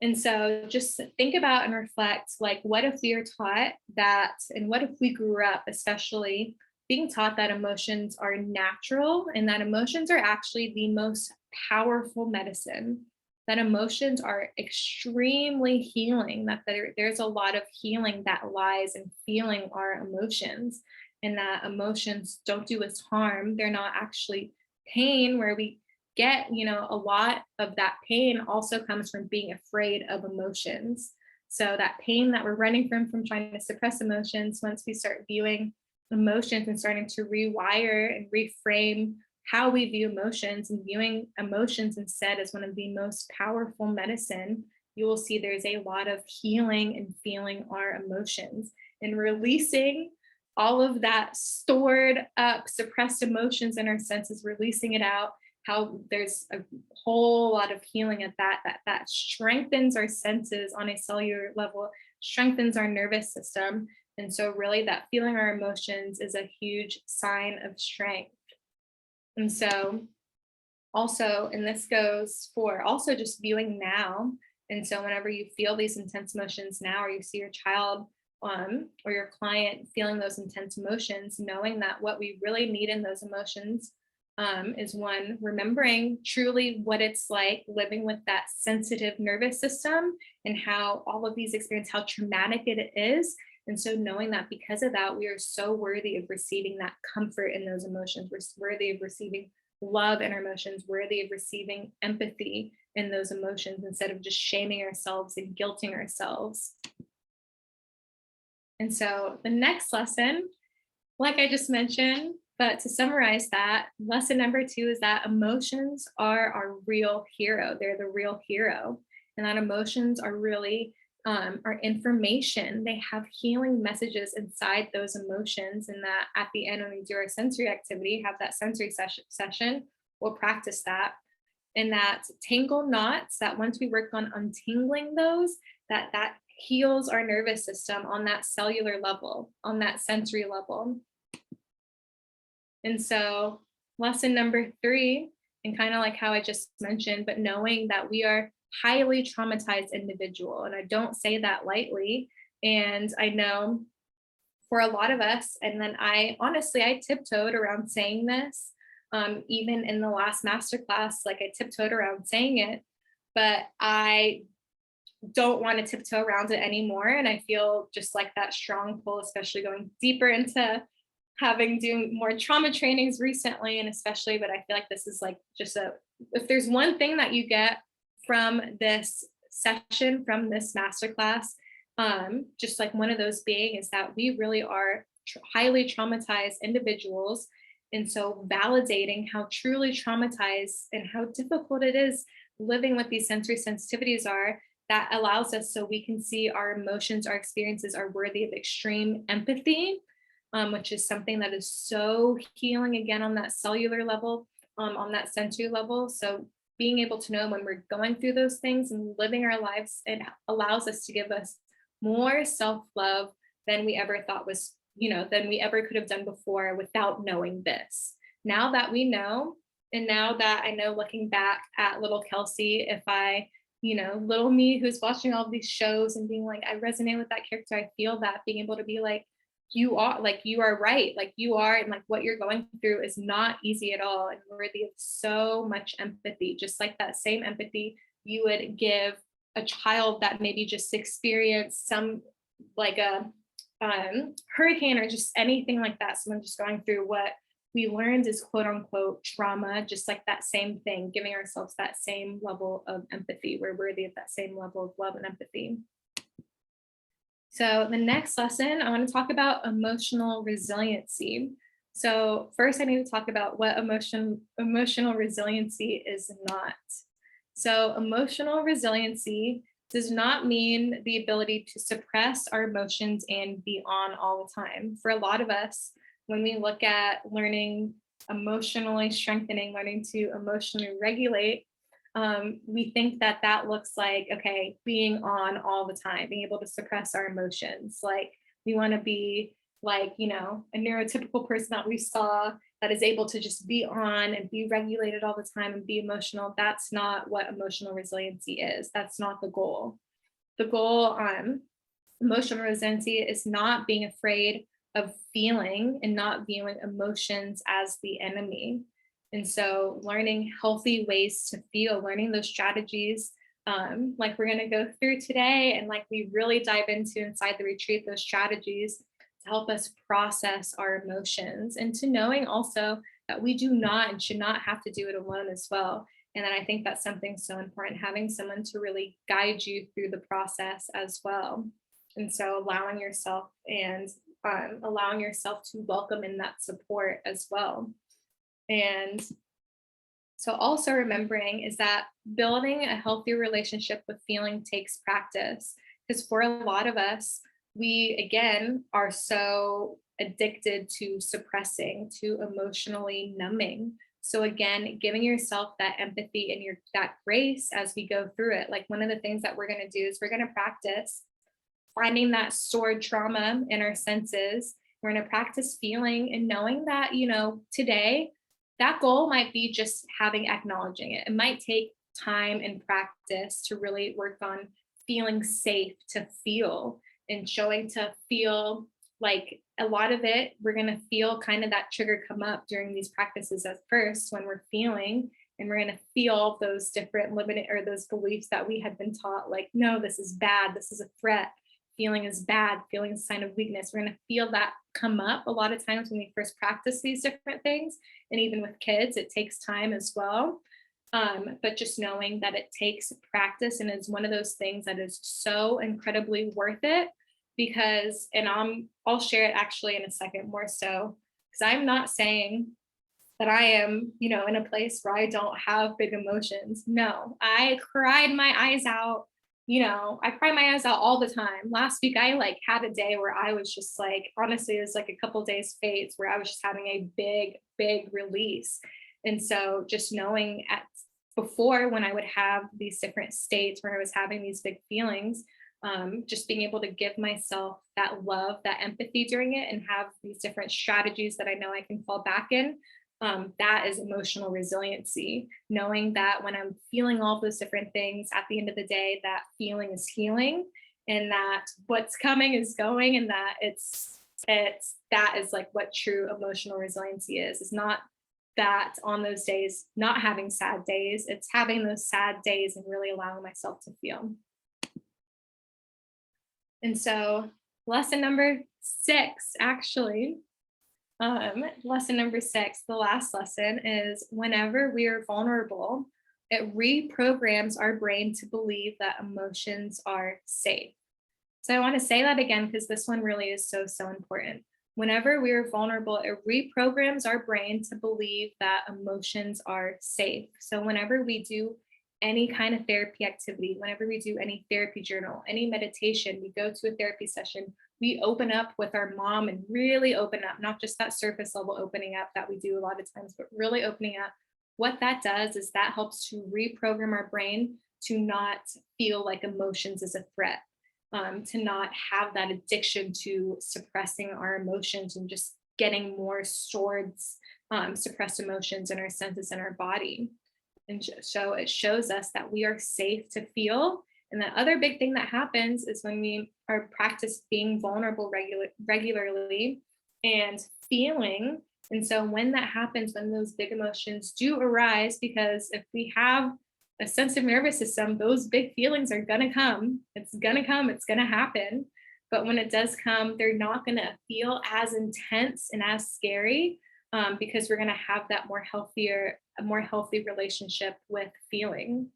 And so just think about and reflect, like, what if we are taught that, and what if we grew up, especially being taught that emotions are natural and that emotions are actually the most powerful medicine, that emotions are extremely healing, that there's a lot of healing that lies in feeling our emotions, and that emotions don't do us harm. They're not actually pain where we get, a lot of that pain also comes from being afraid of emotions. So that pain that we're running from trying to suppress emotions, once we start viewing emotions and starting to rewire and reframe how we view emotions and viewing emotions instead as one of the most powerful medicine, you will see there's a lot of healing and feeling our emotions and releasing all of that stored up, suppressed emotions in our senses, releasing it out. How there's a whole lot of healing at that strengthens our senses on a cellular level, strengthens our nervous system. And so really that feeling our emotions is a huge sign of strength. And so also, and this goes for also just viewing now. And so whenever you feel these intense emotions now, or you see your child or your client feeling those intense emotions, knowing that what we really need in those emotions is one, remembering truly what it's like living with that sensitive nervous system and how all of these experiences, how traumatic it is. And so knowing that because of that, we are so worthy of receiving that comfort in those emotions. We're worthy of receiving love in our emotions, worthy of receiving empathy in those emotions instead of just shaming ourselves and guilting ourselves. And so the next lesson, like I just mentioned, but to summarize that, lesson number 2 is that emotions are our real hero. They're the real hero. And that emotions are really our information. They have healing messages inside those emotions. And that at the end, when we do our sensory activity, have that sensory session, we'll practice that. And that tangle knots, that once we work on untangling those, that heals our nervous system on that cellular level, on that sensory level. And so lesson number 3, and kind of like how I just mentioned, but knowing that we are highly traumatized individual. And I don't say that lightly. And I know for a lot of us, and then I tiptoed around saying this, even in the last masterclass, like I tiptoed around saying it, but I don't want to tiptoe around it anymore. And I feel just like that strong pull, especially going deeper into doing more trauma trainings recently, and especially, but I feel like this is like just if there's one thing that you get from this session, from this masterclass, just like one of those being is that we really are highly traumatized individuals. And so validating how truly traumatized and how difficult it is living with these sensory sensitivities are, that allows us so we can see our emotions, our experiences are worthy of extreme empathy, which is something that is so healing again on that cellular level, on that sensory level. So being able to know when we're going through those things and living our lives, it allows us to give us more self-love than we ever thought was, than we ever could have done before without knowing this. Now that we know, and now that I know, looking back at little Kelsey, if I, little me who's watching all these shows and being like, I resonate with that character, I feel that, being able to be like, you are right, like you are, and like what you're going through is not easy at all and worthy of so much empathy, just like that same empathy you would give a child that maybe just experienced some like a hurricane or just anything like that, someone just going through what we learned is quote unquote trauma, just like that same thing, giving ourselves that same level of empathy. We're worthy of that same level of love and empathy. So the next lesson, I want to talk about emotional resiliency. So first I need to talk about what emotional resiliency is not. So emotional resiliency does not mean the ability to suppress our emotions and be on all the time. For a lot of us, when we look at learning emotionally strengthening, learning to emotionally regulate, we think that that looks like, okay, being on all the time, being able to suppress our emotions. Like we want to be like, a neurotypical person that we saw that is able to just be on and be regulated all the time and be emotional. That's not what emotional resiliency is. That's not the goal. The goal on emotional resiliency is not being afraid of feeling and not viewing emotions as the enemy. And so learning healthy ways to feel, learning those strategies, like we're going to go through today, and like we really dive into inside the retreat, those strategies to help us process our emotions, and to knowing also that we do not and should not have to do it alone as well. And then I think that's something so important, having someone to really guide you through the process as well. And so allowing yourself to welcome in that support as well. And so also remembering is that building a healthy relationship with feeling takes practice, because for a lot of us, we again are so addicted to suppressing, to emotionally numbing. So again, giving yourself that empathy and that grace as we go through it. Like one of the things that we're going to do is we're going to practice finding that stored trauma in our senses. We're going to practice feeling and knowing that, today that goal might be just acknowledging it. It might take time and practice to really work on feeling safe to feel and showing to feel. Like a lot of it, we're going to feel kind of that trigger come up during these practices at first when we're feeling, and we're going to feel those different limited or those beliefs that we had been taught, like, no, this is bad, this is a threat, feeling is bad, feeling is a sign of weakness. We're going to feel that come up a lot of times when we first practice these different things. And even with kids, it takes time as well. But just knowing that it takes practice, and it's one of those things that is so incredibly worth it, because, and I'll share it actually in a second more so, because I'm not saying that I am, in a place where I don't have big emotions. No, I cried my eyes out. I cry my eyes out all the time. Last week, I had a day where I was just honestly, it was like a couple days phase where I was just having a big, big release. And so just knowing before when I would have these different states where I was having these big feelings, just being able to give myself that love, that empathy during it, and have these different strategies that I know I can fall back in. That is emotional resiliency, knowing that when I'm feeling all those different things, at the end of the day, that feeling is healing, and that what's coming is going, and that that is like what true emotional resiliency is. It's not that on those days, not having sad days, it's having those sad days and really allowing myself to feel. And so lesson number 6, actually, lesson number 6, the last lesson, is whenever we are vulnerable, it reprograms our brain to believe that emotions are safe. So I want to say that again, because this one really is so, so important. Whenever we are vulnerable, it reprograms our brain to believe that emotions are safe. So whenever we do any kind of therapy activity, whenever we do any therapy journal, any meditation, we go to a therapy session, we open up with our mom and really open up, not just that surface level opening up that we do a lot of times, but really opening up. What that does is that helps to reprogram our brain to not feel like emotions is a threat, to not have that addiction to suppressing our emotions and just getting more stored, suppressed emotions in our senses and our body. And so it shows us that we are safe to feel. And the other big thing that happens is when we are practice being vulnerable regularly and feeling. And so when that happens, when those big emotions do arise, because if we have a sensitive nervous system, those big feelings are going to come. It's going to come. It's going to happen. But when it does come, they're not going to feel as intense and as scary, because we're going to have that a more healthy relationship with feeling.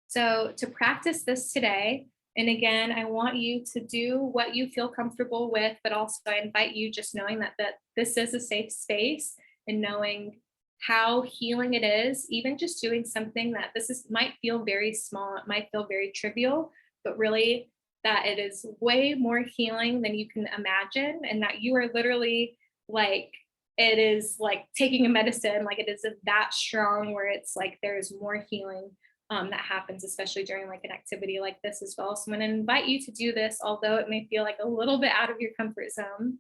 So to practice this today, and again, I want you to do what you feel comfortable with, but also I invite you just knowing that this is a safe space, and knowing how healing it is, even just doing something that might feel very small, it might feel very trivial, but really that it is way more healing than you can imagine, and that you are literally like, it is like taking a medicine, like it is that strong where it's like there's more healing that happens, especially during like an activity like this as well. So I'm going to invite you to do this, although it may feel like a little bit out of your comfort zone.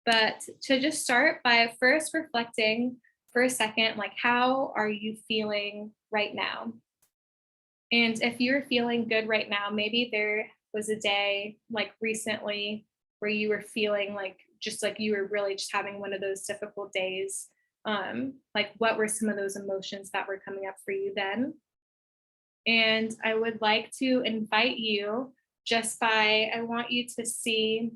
But to just start by first reflecting for a second, like, how are you feeling right now? And if you're feeling good right now, maybe there was a day like recently where you were feeling like you were really just having one of those difficult days. Like, what were some of those emotions that were coming up for you then? And I would like to invite you I want you to see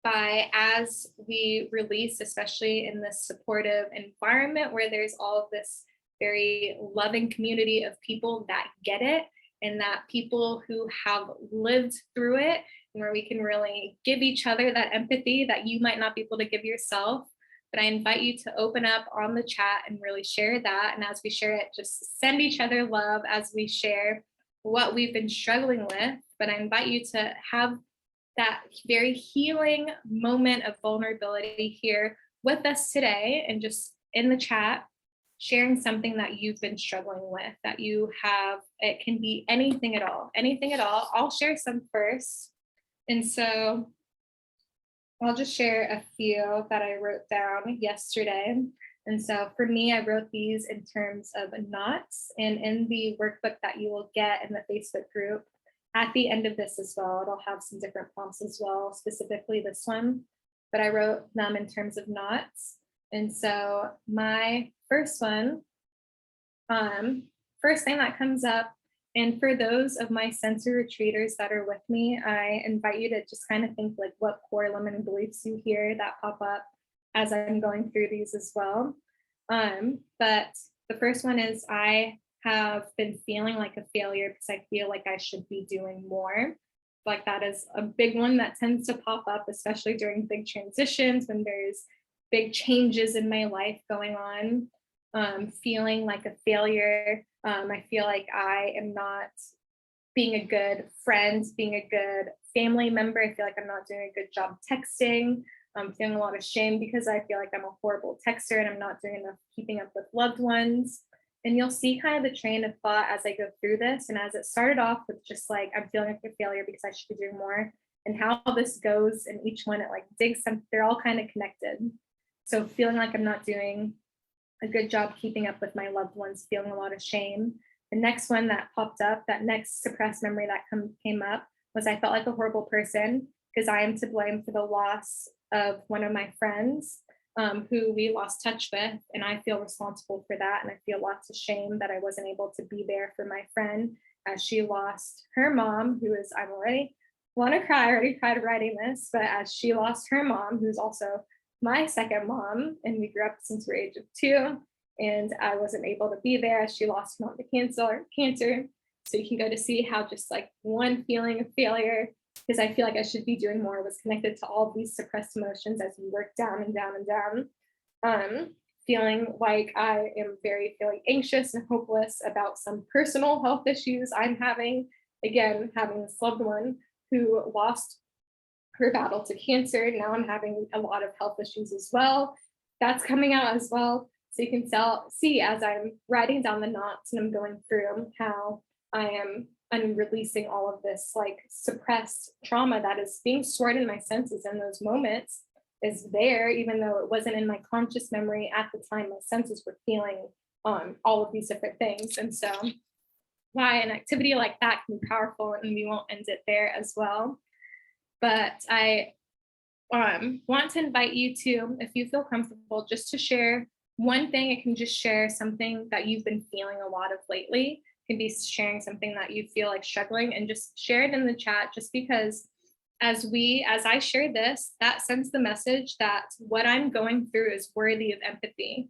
by as we release, especially in this supportive environment where there's all of this very loving community of people that get it, and that people who have lived through it, and where we can really give each other that empathy that you might not be able to give yourself. But I invite you to open up on the chat and really share that. And as we share it, just send each other love as we share what we've been struggling with. But I invite you to have that very healing moment of vulnerability here with us today, and just in the chat, sharing something that you've been struggling with, that you have. It can be anything at all, anything at all. I'll share some first. And so I'll just share a few that I wrote down yesterday. And so for me, I wrote these in terms of knots, and in the workbook that you will get in the Facebook group, at the end of this as well, it'll have some different prompts as well, specifically this one, but I wrote them in terms of knots. And so my first one, first thing that comes up, and for those of my sensory retreaters that are with me, I invite you to just kind of think like what core limiting beliefs you hear that pop up as I'm going through these as well. But the first one is, I have been feeling like a failure because I feel like I should be doing more. Like, that is a big one that tends to pop up, especially during big transitions when there's big changes in my life going on. Feeling like a failure. I feel like I am not being a good friend, being a good family member. I feel like I'm not doing a good job texting. I'm feeling a lot of shame because I feel like I'm a horrible texter and I'm not doing enough keeping up with loved ones. And you'll see kind of the train of thought as I go through this. And as it started off with just like, I'm feeling like a failure because I should be doing more, and how this goes, and each one, it like digs some, they're all kind of connected. So feeling like I'm not doing a good job keeping up with my loved ones, feeling a lot of shame. The next one that popped up, that next suppressed memory that came up, was I felt like a horrible person because I am to blame for the loss of one of my friends, who we lost touch with, and I feel responsible for that. And I feel lots of shame that I wasn't able to be there for my friend as she lost her mom, who is, I'm already want to cry, I already cried writing this, but as she lost her mom, who's also my second mom, and we grew up since we're age of 2, and I wasn't able to be there as she lost her mom to cancer. So you can go to see how just like one feeling of failure, because I feel like I should be doing more, was connected to all these suppressed emotions as we work down and down and down. Feeling like I am feeling anxious and hopeless about some personal health issues I'm having. Again, having this loved one who lost her battle to cancer. Now I'm having a lot of health issues as well. That's coming out as well. So you can see as I'm writing down the knots and I'm going through how I'm releasing all of this like suppressed trauma that is being stored in my senses in those moments, is there, even though it wasn't in my conscious memory at the time. My senses were feeling all of these different things. And so why an activity like that can be powerful, and we won't end it there as well. But I want to invite you to, if you feel comfortable, just to share one thing. It can just share something that you've been feeling a lot of lately. It can be sharing something that you feel like struggling, and just share it in the chat, just because as I share this, that sends the message that what I'm going through is worthy of empathy.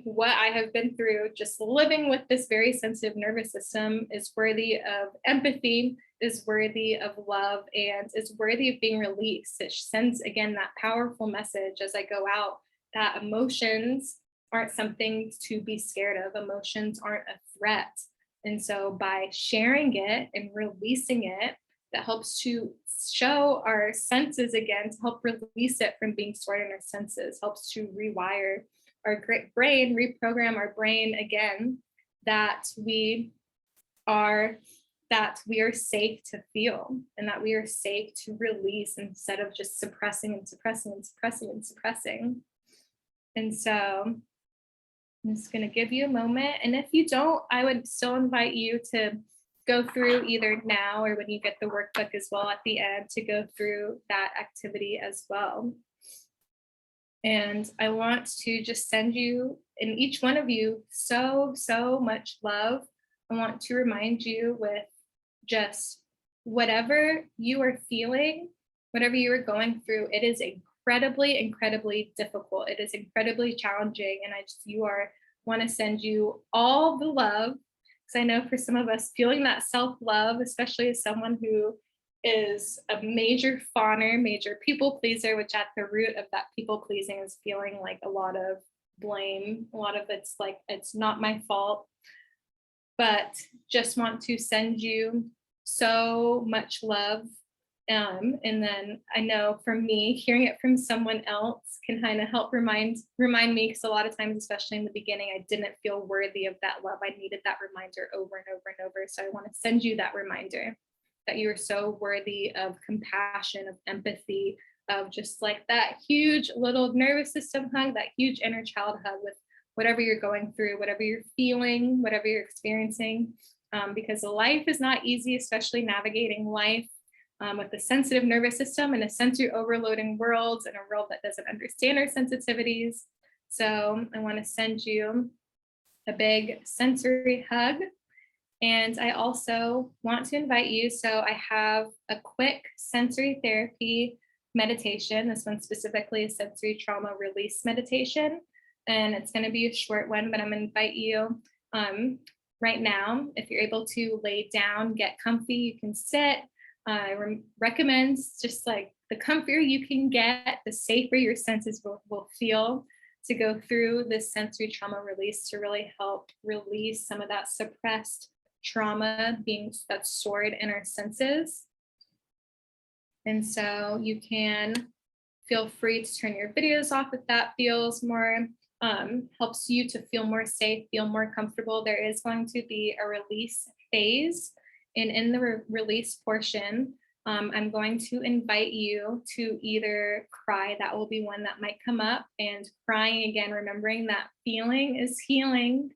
What I have been through, just living with this very sensitive nervous system, is worthy of empathy, is worthy of love, and is worthy of being released. It sends, again, that powerful message as I go out, that emotions aren't something to be scared of. Emotions aren't a threat. And so by sharing it and releasing it, that helps to show our senses again, to help release it from being stored in our senses, helps to rewire our brain, reprogram our brain again, that we are safe to feel and that we are safe to release instead of just suppressing and suppressing and suppressing and suppressing. And so I'm just going to give you a moment. And if you don't, I would still invite you to go through either now or when you get the workbook as well at the end, to go through that activity as well. And I want to just send you and each one of you so much love. I want to remind you with just whatever you are feeling, whatever you are going through, it is incredibly difficult. It is incredibly challenging. And want to send you all the love, because I know for some of us, feeling that self-love, especially as someone who is a major fawner, major people pleaser, which at the root of that people pleasing is feeling like a lot of blame. A lot of it's like, it's not my fault, but just want to send you so much love. And then I know for me, hearing it from someone else can kind of help remind me, because a lot of times, especially in the beginning, I didn't feel worthy of that love. I needed that reminder over and over and over. So I want to send you that reminder that you are so worthy of compassion, of empathy, of just like that huge little nervous system hug, that huge inner child hug with whatever you're going through, whatever you're feeling, whatever you're experiencing, because life is not easy, especially navigating life with a sensitive nervous system and a sensory overloading world, and a world that doesn't understand our sensitivities. So I want to send you a big sensory hug. And I also want to invite you, so I have a quick sensory therapy meditation. This one specifically is sensory trauma release meditation. And it's going to be a short one, but I'm going to invite you right now, if you're able to lay down, get comfy, you can sit. I recommend just like the comfier you can get, the safer your senses will feel, to go through this sensory trauma release, to really help release some of that suppressed trauma that's stored in our senses. And so you can feel free to turn your videos off if that feels more, helps you to feel more safe, feel more comfortable. There is going to be a release phase. And in the release portion, I'm going to invite you to either cry. That will be one that might come up. And crying, again, remembering that feeling is healing.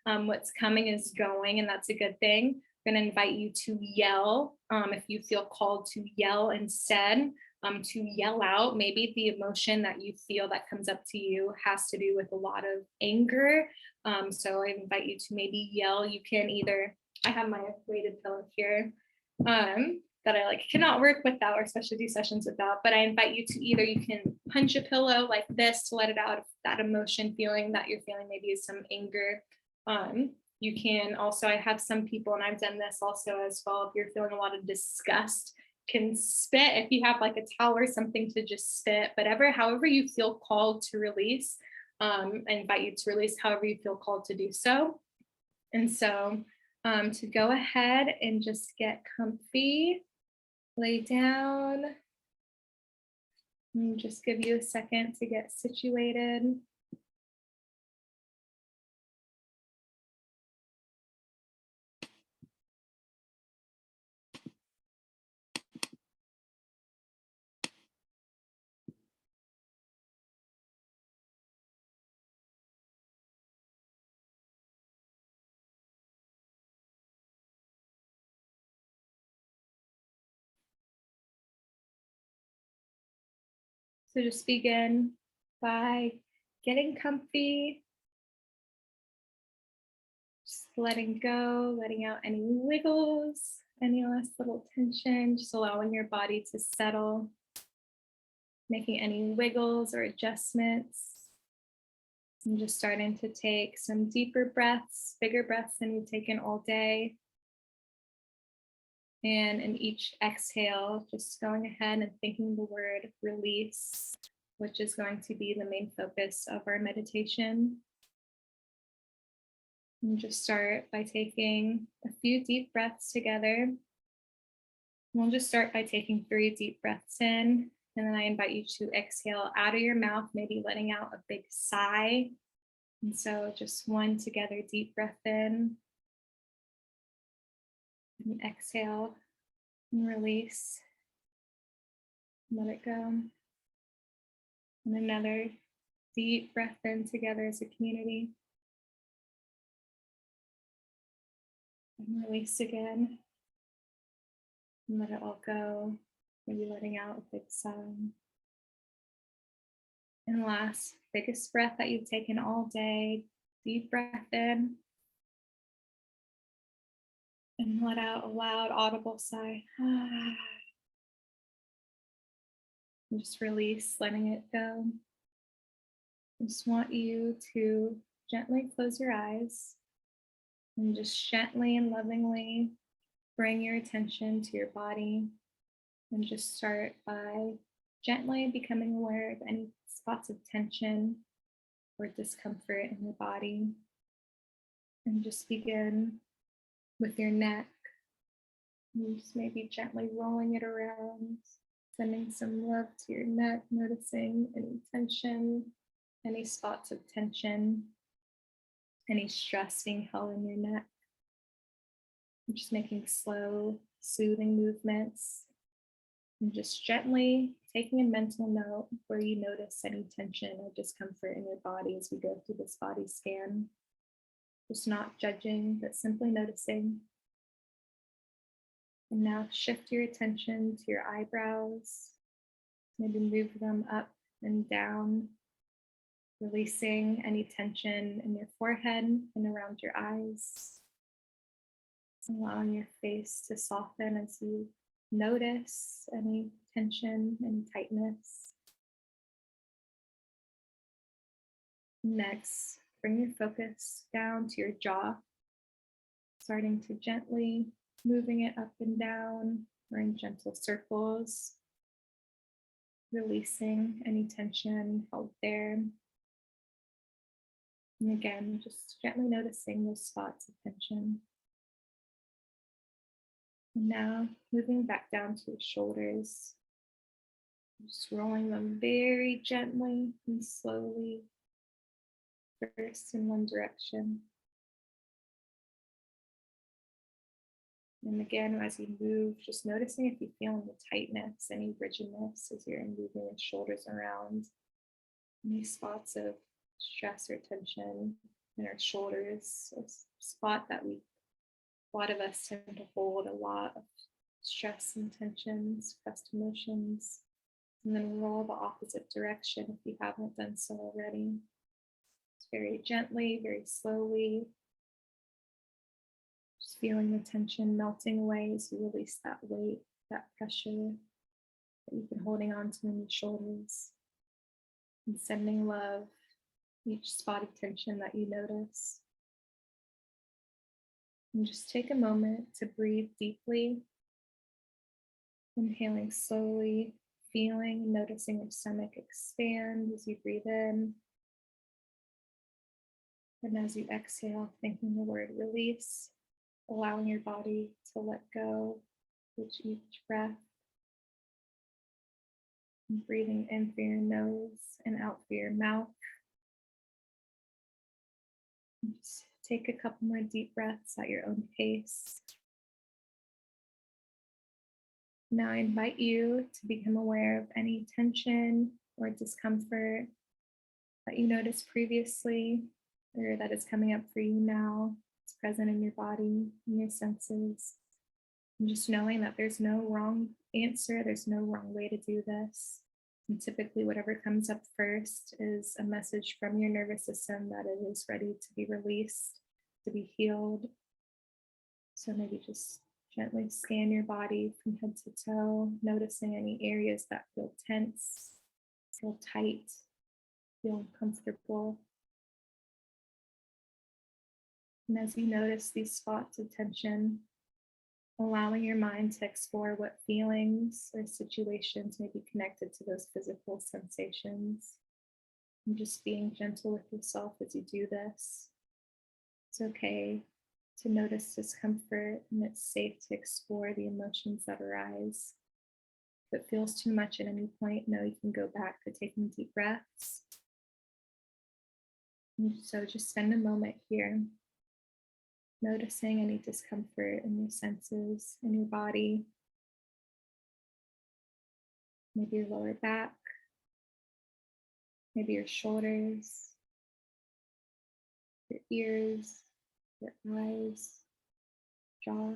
What's coming is going, and that's a good thing. I'm going to invite you to yell if you feel called to yell instead, to yell out. Maybe the emotion that you feel that comes up to you has to do with a lot of anger. So I invite you to maybe yell. You can either, I have my weighted pillow here that I cannot work without, or especially do sessions without, but I invite you to either, you can punch a pillow like this to let it out, if that emotion feeling that you're feeling maybe is some anger. You can also, I have some people, and I've done this also as well, if you're feeling a lot of disgust, can spit. If you have like a towel or something to just spit, however you feel called to release, I invite you to release however you feel called to do so. And so to go ahead and just get comfy, lay down, and just give you a second to get situated. So just begin by getting comfy, just letting go, letting out any wiggles, any last little tension, just allowing your body to settle, making any wiggles or adjustments. And just starting to take some deeper breaths, bigger breaths than you've taken all day. And in each exhale, just going ahead and thinking the word release, which is going to be the main focus of our meditation. And just start by taking a few deep breaths together. We'll just start by taking 3 deep breaths in, and then I invite you to exhale out of your mouth, maybe letting out a big sigh. And so just 1 together, deep breath in, and exhale and release. Let it go. And another deep breath in together as a community. And release again. And let it all go. Maybe letting out a big sigh. And last, biggest breath that you've taken all day. Deep breath in. And let out a loud, audible sigh. And just release, letting it go. I just want you to gently close your eyes and just gently and lovingly bring your attention to your body, and just start by gently becoming aware of any spots of tension or discomfort in your body. And just begin with your neck. And just maybe gently rolling it around, sending some love to your neck, noticing any tension, any spots of tension, any stress being held in your neck. And just making slow, soothing movements, and just gently taking a mental note where you notice any tension or discomfort in your body as we go through this body scan. Just not judging, but simply noticing. And now shift your attention to your eyebrows. Maybe move them up and down, releasing any tension in your forehead and around your eyes. Allowing your face to soften as you notice any tension and tightness. Next, bring your focus down to your jaw, starting to gently moving it up and down or in gentle circles, releasing any tension held there. And again, just gently noticing those spots of tension. And now moving back down to the shoulders, just rolling them very gently and slowly, first in one direction. And again, as you move, just noticing if you feel any tightness, any rigidness as you're moving your shoulders around, any spots of stress or tension in our shoulders, a spot that a lot of us tend to hold a lot of stress and tension, suppressed emotions, and then roll the opposite direction if you haven't done so already. Just very gently, very slowly, just feeling the tension melting away as you release that weight, that pressure that you've been holding on to in your shoulders, and sending love each spot of tension that you notice. And just take a moment to breathe deeply, inhaling slowly, feeling, noticing your stomach expand as you breathe in. And as you exhale, thinking the word release, allowing your body to let go with each breath. And breathing in through your nose and out through your mouth. And just take a couple more deep breaths at your own pace. Now I invite you to become aware of any tension or discomfort that you noticed previously or that is coming up for you now. It's present in your body, in your senses. And just knowing that there's no wrong answer, there's no wrong way to do this. And typically whatever comes up first is a message from your nervous system that it is ready to be released, to be healed. So maybe just gently scan your body from head to toe, noticing any areas that feel tense, feel tight, feel uncomfortable. And as you notice these spots of tension, allowing your mind to explore what feelings or situations may be connected to those physical sensations, and just being gentle with yourself as you do this. It's okay to notice discomfort, and it's safe to explore the emotions that arise. If it feels too much at any point, know you can go back to taking deep breaths. And so just spend a moment here, noticing any discomfort in your senses, in your body, maybe your lower back, maybe your shoulders, your ears, your eyes, jaw.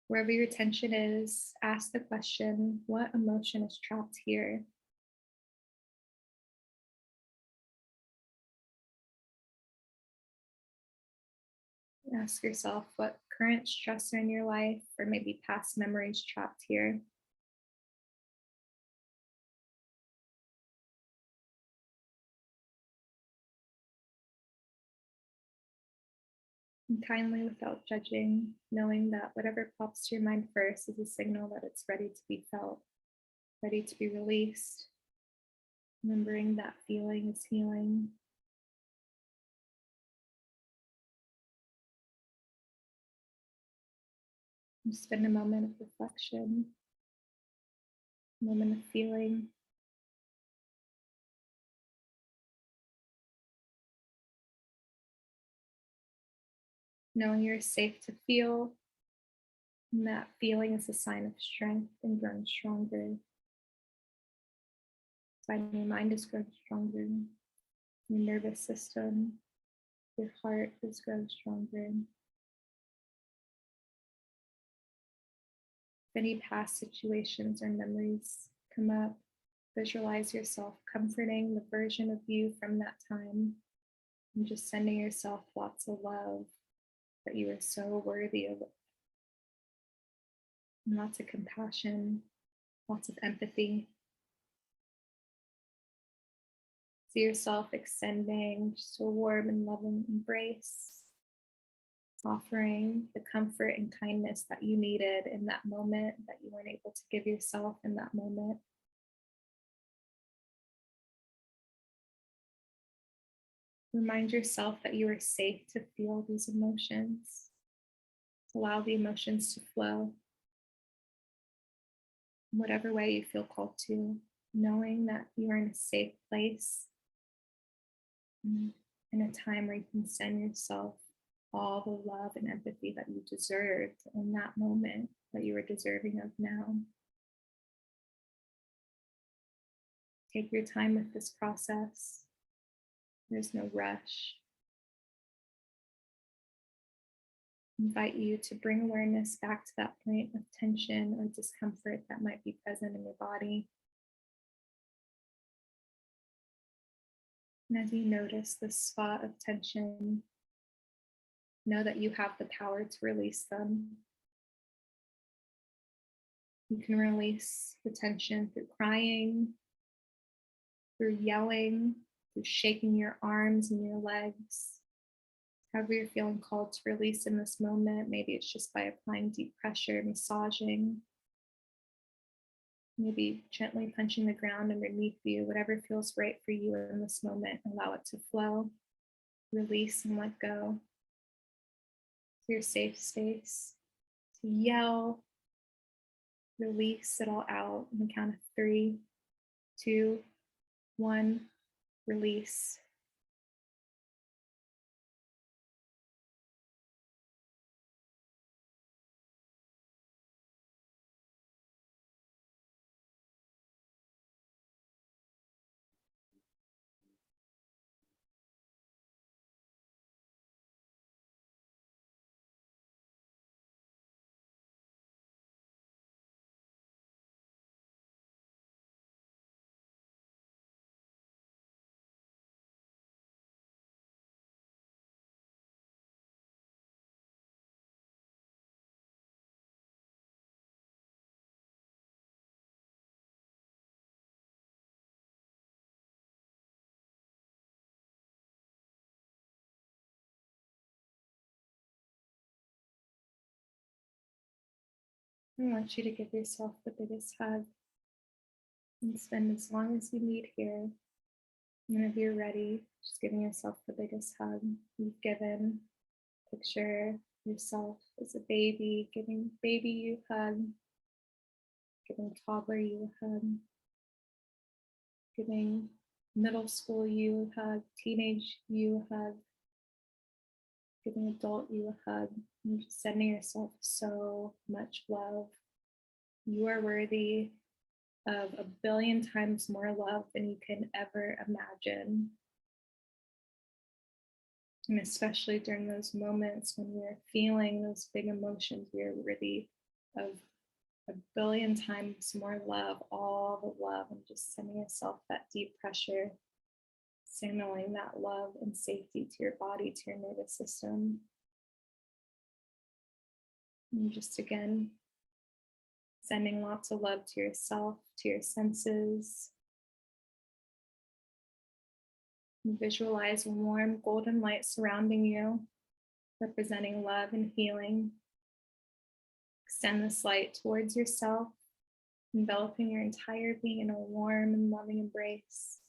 Wherever your tension is, ask the question, what emotion is trapped here? Ask yourself what current stressor in your life or maybe past memories trapped here. And kindly, without judging, knowing that whatever pops to your mind first is a signal that it's ready to be felt, ready to be released. Remembering that feeling is healing. And spend a moment of reflection, a moment of feeling. Knowing you're safe to feel, and that feeling is a sign of strength and growing stronger. Sign your mind is growing stronger, your nervous system, your heart is growing stronger. If any past situations or memories come up, visualize yourself comforting the version of you from that time and just sending yourself lots of love that you are so worthy of. And lots of compassion, lots of empathy. See yourself extending just a warm and loving embrace, offering the comfort and kindness that you needed in that moment that you weren't able to give yourself in that moment. Remind yourself that you are safe to feel these emotions. Allow the emotions to flow in whatever way you feel called to, knowing that you are in a safe place, in a time where you can send yourself all the love and empathy that you deserved in that moment, that you are deserving of now. Take your time with this process. There's no rush. Invite you to bring awareness back to that point of tension or discomfort that might be present in your body. And as you notice this spot of tension, know that you have the power to release them. You can release the tension through crying, through yelling, through shaking your arms and your legs. However you're feeling called to release in this moment, maybe it's just by applying deep pressure, massaging, maybe gently punching the ground underneath you, whatever feels right for you in this moment. Allow it to flow, release and let go. To your safe space, to yell, release it all out on the count of 3, 2, 1, release. I want you to give yourself the biggest hug and spend as long as you need here Whenever you're ready, just giving yourself the biggest hug you've given. Picture yourself as a baby, giving baby you a hug, giving toddler you a hug, giving middle school you a hug, teenage you a hug, giving adult you a hug, and just sending yourself so much love. You are worthy of 1,000,000,000 times more love than you can ever imagine. And especially during those moments when we're feeling those big emotions, we are worthy of 1,000,000,000 times more love, all the love, and just sending yourself that deep pressure, signaling that love and safety to your body, to your nervous system. And just again, sending lots of love to yourself, to your senses. And visualize a warm golden light surrounding you, representing love and healing. Extend this light towards yourself, enveloping your entire being in a warm and loving embrace.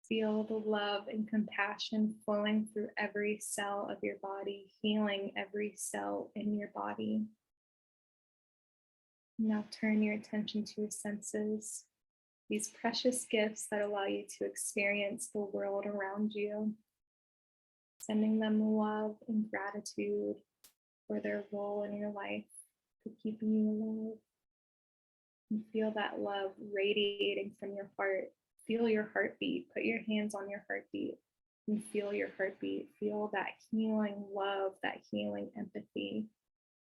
Feel the love and compassion flowing through every cell of your body, healing every cell in your body. Now turn your attention to your senses, these precious gifts that allow you to experience the world around you, sending them love and gratitude for their role in your life, for keeping you alive. And feel that love radiating from your heart. Feel your heartbeat. Put your hands on your heartbeat and feel your heartbeat. Feel that healing love, that healing empathy,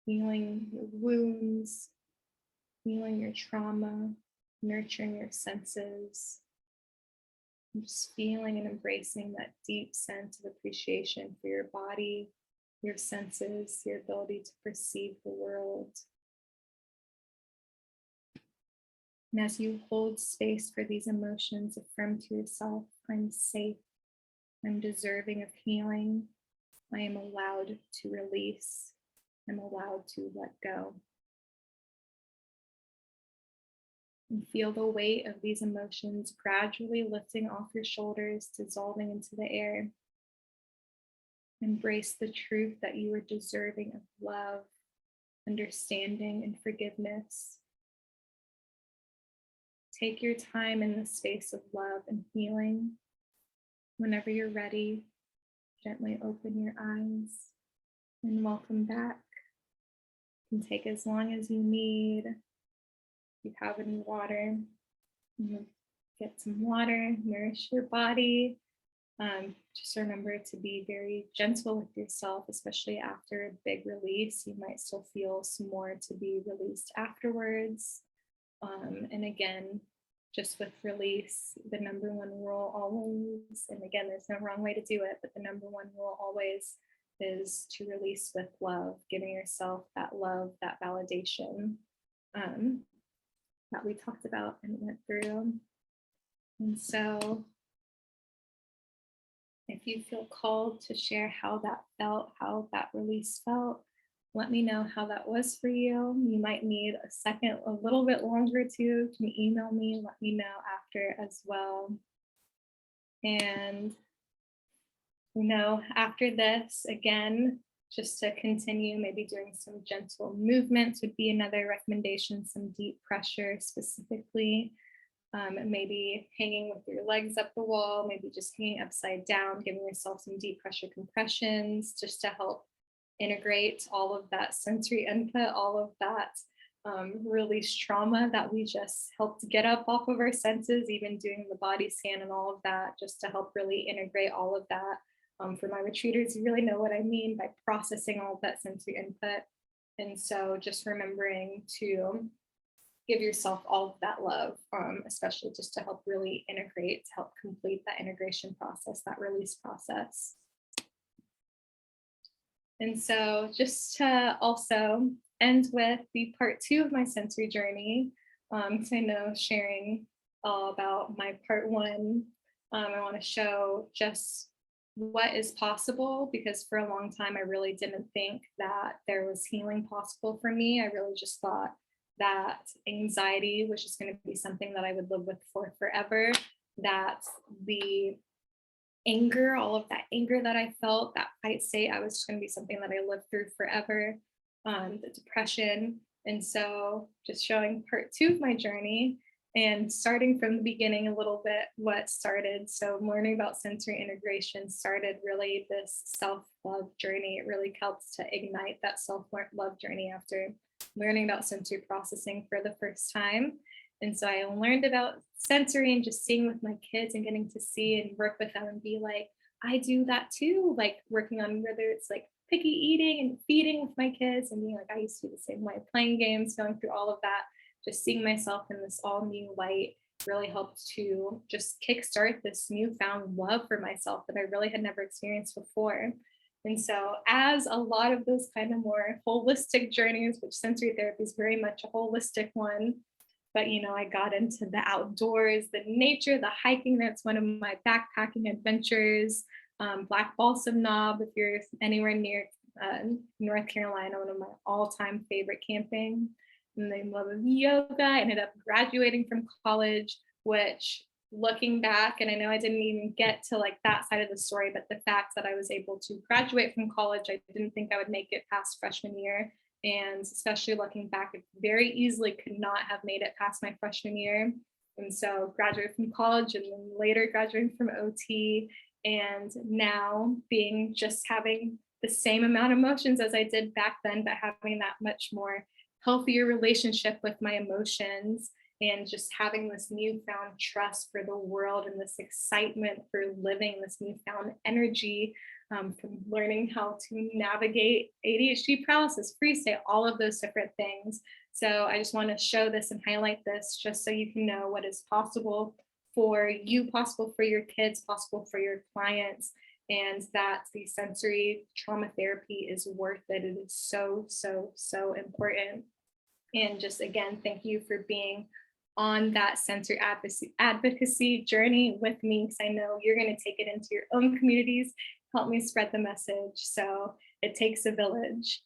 healing your wounds, healing your trauma, nurturing your senses, and just feeling and embracing that deep sense of appreciation for your body, your senses, your ability to perceive the world. And as you hold space for these emotions, affirm to yourself, I'm safe, I'm deserving of healing, I am allowed to release, I'm allowed to let go. And feel the weight of these emotions gradually lifting off your shoulders, dissolving into the air. Embrace the truth that you are deserving of love, understanding, and forgiveness. Take your time in the space of love and healing. Whenever you're ready, gently open your eyes and welcome back. You can take as long as you need. If you have any water, get some water, nourish your body. Just remember to be very gentle with yourself, especially after a big release. You might still feel some more to be released afterwards. And again, just with release, the number one rule always, and again, there's no wrong way to do it, but the number one rule always is to release with love, giving yourself that love, that validation that we talked about and went through. And so if you feel called to share how that felt, how that release felt, let me know how that was for you. You might need a second, a little bit longer too. You can email me, let me know after as well. And after this, again, just to continue, maybe doing some gentle movements would be another recommendation, some deep pressure specifically. Maybe hanging with your legs up the wall, maybe just hanging upside down, giving yourself some deep pressure compressions just to help integrate all of that sensory input, all of that release trauma that we just helped get up off of our senses, even doing the body scan and all of that, just to help really integrate all of that. For my retreaters, you really know what I mean by processing all of that sensory input. And so just remembering to give yourself all of that love, especially just to help really integrate, to help complete that integration process, that release process. And so just to also end with the part 2 of my sensory journey, because I know sharing all about my part 1, I want to show just what is possible, because for a long time I really didn't think that there was healing possible for me. I really just thought that anxiety was just going to be something that I would live with for forever, that the anger, all of that anger that I felt, that fight state, I was just going to be something that I lived through forever, the depression. And so just showing part 2 of my journey and starting from the beginning a little bit, what started. So learning about sensory integration started really this self-love journey. It really helps to ignite that self-love journey after learning about sensory processing for the first time. And so I learned about sensory and just seeing with my kids and getting to see and work with them and be like, I do that too. Like working on whether it's like picky eating and feeding with my kids and being like, I used to do the same way, playing games, going through all of that, just seeing myself in this all new light really helped to just kickstart this newfound love for myself that I really had never experienced before. And so, as a lot of those kind of more holistic journeys, which sensory therapy is very much a holistic one, but I got into the outdoors, the nature, the hiking. That's one of my backpacking adventures. Black Balsam Knob, if you're anywhere near North Carolina, one of my all-time favorite camping. And then love of yoga. I ended up graduating from college, which looking back, and I know I didn't even get to like that side of the story, but the fact that I was able to graduate from college, I didn't think I would make it past freshman year. And especially looking back, I very easily could not have made it past my freshman year. And so graduated from college and then later graduating from OT, and now being just having the same amount of emotions as I did back then, but having that much more healthier relationship with my emotions and just having this newfound trust for the world and this excitement for living, this newfound energy from learning how to navigate ADHD paralysis, free state, all of those different things. So I just want to show this and highlight this just so you can know what is possible for you, possible for your kids, possible for your clients, and that the sensory trauma therapy is worth it. It is so, so, so important. And just again, thank you for being on that sensory advocacy journey with me, because I know you're going to take it into your own communities, help me spread the message. So it takes a village.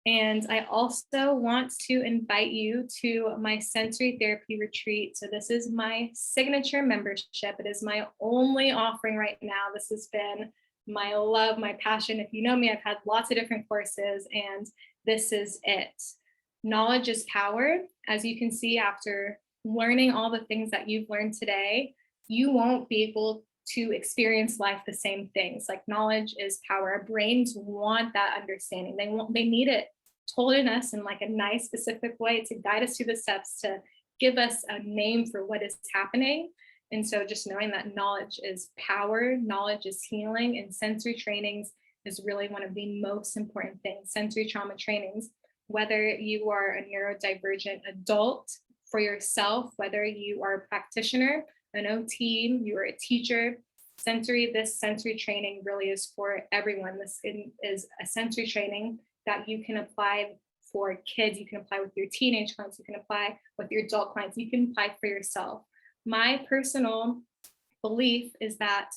And I also want to invite you to my sensory therapy retreat. So this is my signature membership. It is my only offering right now. This has been my love, my passion. If you know me, I've had lots of different courses, and this is it. Knowledge is power. As you can see, after learning all the things that you've learned today, you won't be able to experience life the same things. Like knowledge is power. Our brains want that understanding. They need it told in us in like a nice specific way to guide us through the steps, to give us a name for what is happening. And so just knowing that knowledge is power, knowledge is healing, and sensory trainings is really one of the most important things. Sensory trauma trainings, whether you are a neurodivergent adult for yourself, whether you are a practitioner, an OT, you are a teacher, this sensory training really is for everyone. This is a sensory training that you can apply for kids, you can apply with your teenage clients, you can apply with your adult clients, you can apply for yourself. My personal belief is that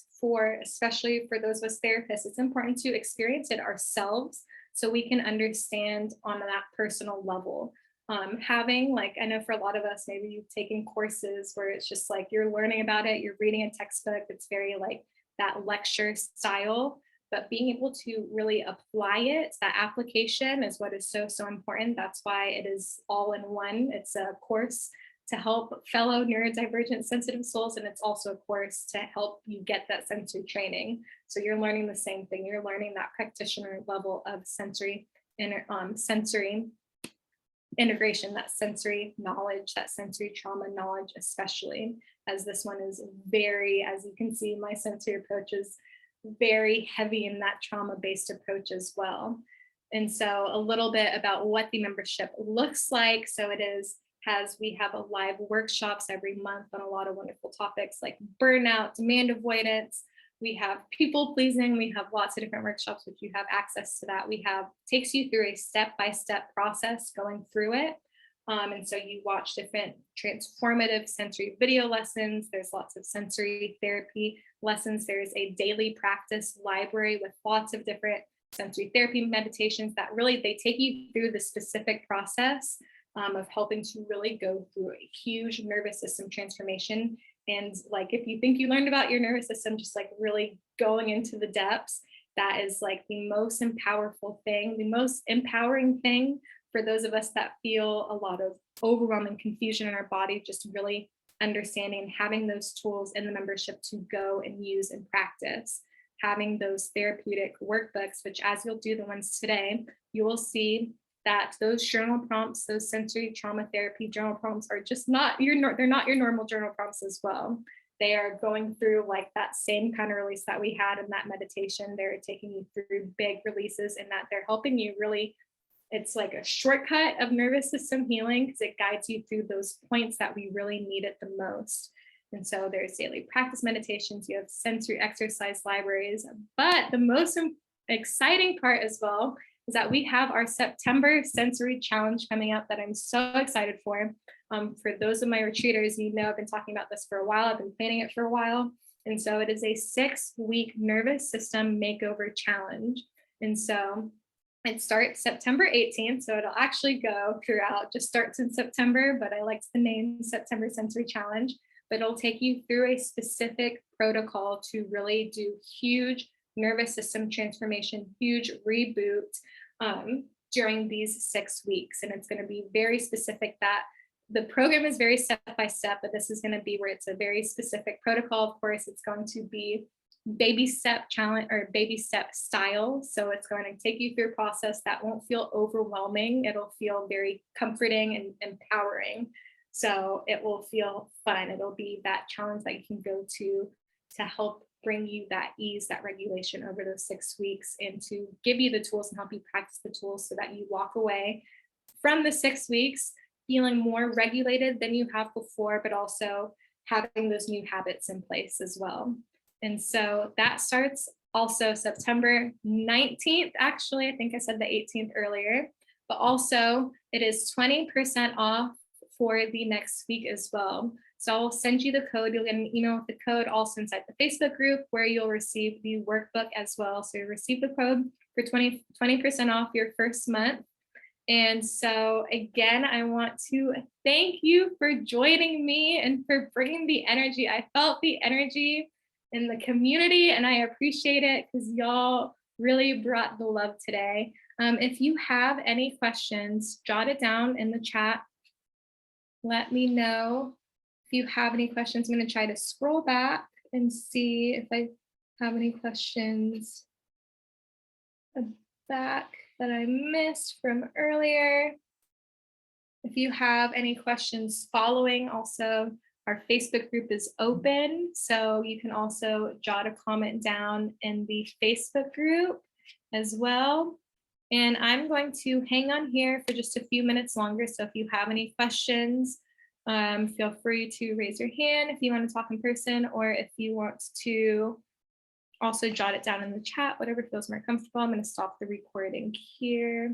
especially for those of us therapists, it's important to experience it ourselves so we can understand on that personal level. Having, like, I know for a lot of us, maybe you've taken courses where it's just like you're learning about it, you're reading a textbook, it's very like that lecture style, but being able to really apply it, that application is what is so, so important. That's why it is all in one. It's a course to help fellow neurodivergent sensitive souls, and it's also a course to help you get that sensory training. So you're learning the same thing. You're learning that practitioner level of sensory integration, that sensory knowledge, that sensory trauma knowledge, especially as this one is very, as you can see, my sensory approach is very heavy in that trauma-based approach as well. And so a little bit about what the membership looks like. So we have a live workshops every month on a lot of wonderful topics like burnout, demand avoidance. We have people pleasing. We have lots of different workshops, which you have access to that. Takes you through a step-by-step process going through it. And so you watch different transformative sensory video lessons. There's lots of sensory therapy lessons. There's a daily practice library with lots of different sensory therapy meditations that really, they take you through the specific process of helping to really go through a huge nervous system transformation And like, if you think you learned about your nervous system, just like really going into the depths, that is like the most powerful thing, the most empowering thing for those of us that feel a lot of overwhelming confusion in our body, just really understanding, having those tools in the membership to go and use and practice, having those therapeutic workbooks, which as you'll do the ones today, you will see that those journal prompts, those sensory trauma therapy journal prompts are just not they're not your normal journal prompts as well. They are going through like that same kind of release that we had in that meditation. They're taking you through big releases, and that they're helping you really, it's like a shortcut of nervous system healing because it guides you through those points that we really need it the most. And so there's daily practice meditations, you have sensory exercise libraries, but the most exciting part as well is that we have our September sensory challenge coming up that I'm so excited for. For those of my retreaters, you know, I've been talking about this for a while. I've been planning it for a while. And so it is a 6-week nervous system makeover challenge. And so it starts September 18th. So it'll actually go throughout, just starts in September, but I liked the name September Sensory Challenge. But it'll take you through a specific protocol to really do huge nervous system transformation, huge reboot during these 6 weeks. And it's going to be very specific. That the program is very step-by-step, but this is going to be where it's a very specific protocol. Of course, it's going to be baby step challenge or baby step style. So it's going to take you through a process that won't feel overwhelming. It'll feel very comforting and empowering. So it will feel fun. It'll be that challenge that you can go to help bring you that ease, that regulation over those 6 weeks, and to give you the tools and help you practice the tools so that you walk away from the 6 weeks feeling more regulated than you have before, but also having those new habits in place as well. And so that starts also September 19th. Actually, I think I said the 18th earlier, but also it is 20% off for the next week as well. So I'll send you the code. You'll get an email with the code also inside the Facebook group where you'll receive the workbook as well. So you'll receive the code for 20% off your first month. And so again, I want to thank you for joining me and for bringing the energy. I felt the energy in the community and I appreciate it because y'all really brought the love today. If you have any questions, jot it down in the chat. Let me know if you have any questions. I'm going to try to scroll back and see if I have any questions back that I missed from earlier. If you have any questions following, also our Facebook group is open, so you can also jot a comment down in the Facebook group as well. And I'm going to hang on here for just a few minutes longer. So if you have any questions, feel free to raise your hand if you want to talk in person, or if you want to also jot it down in the chat, whatever feels more comfortable. I'm going to stop the recording here.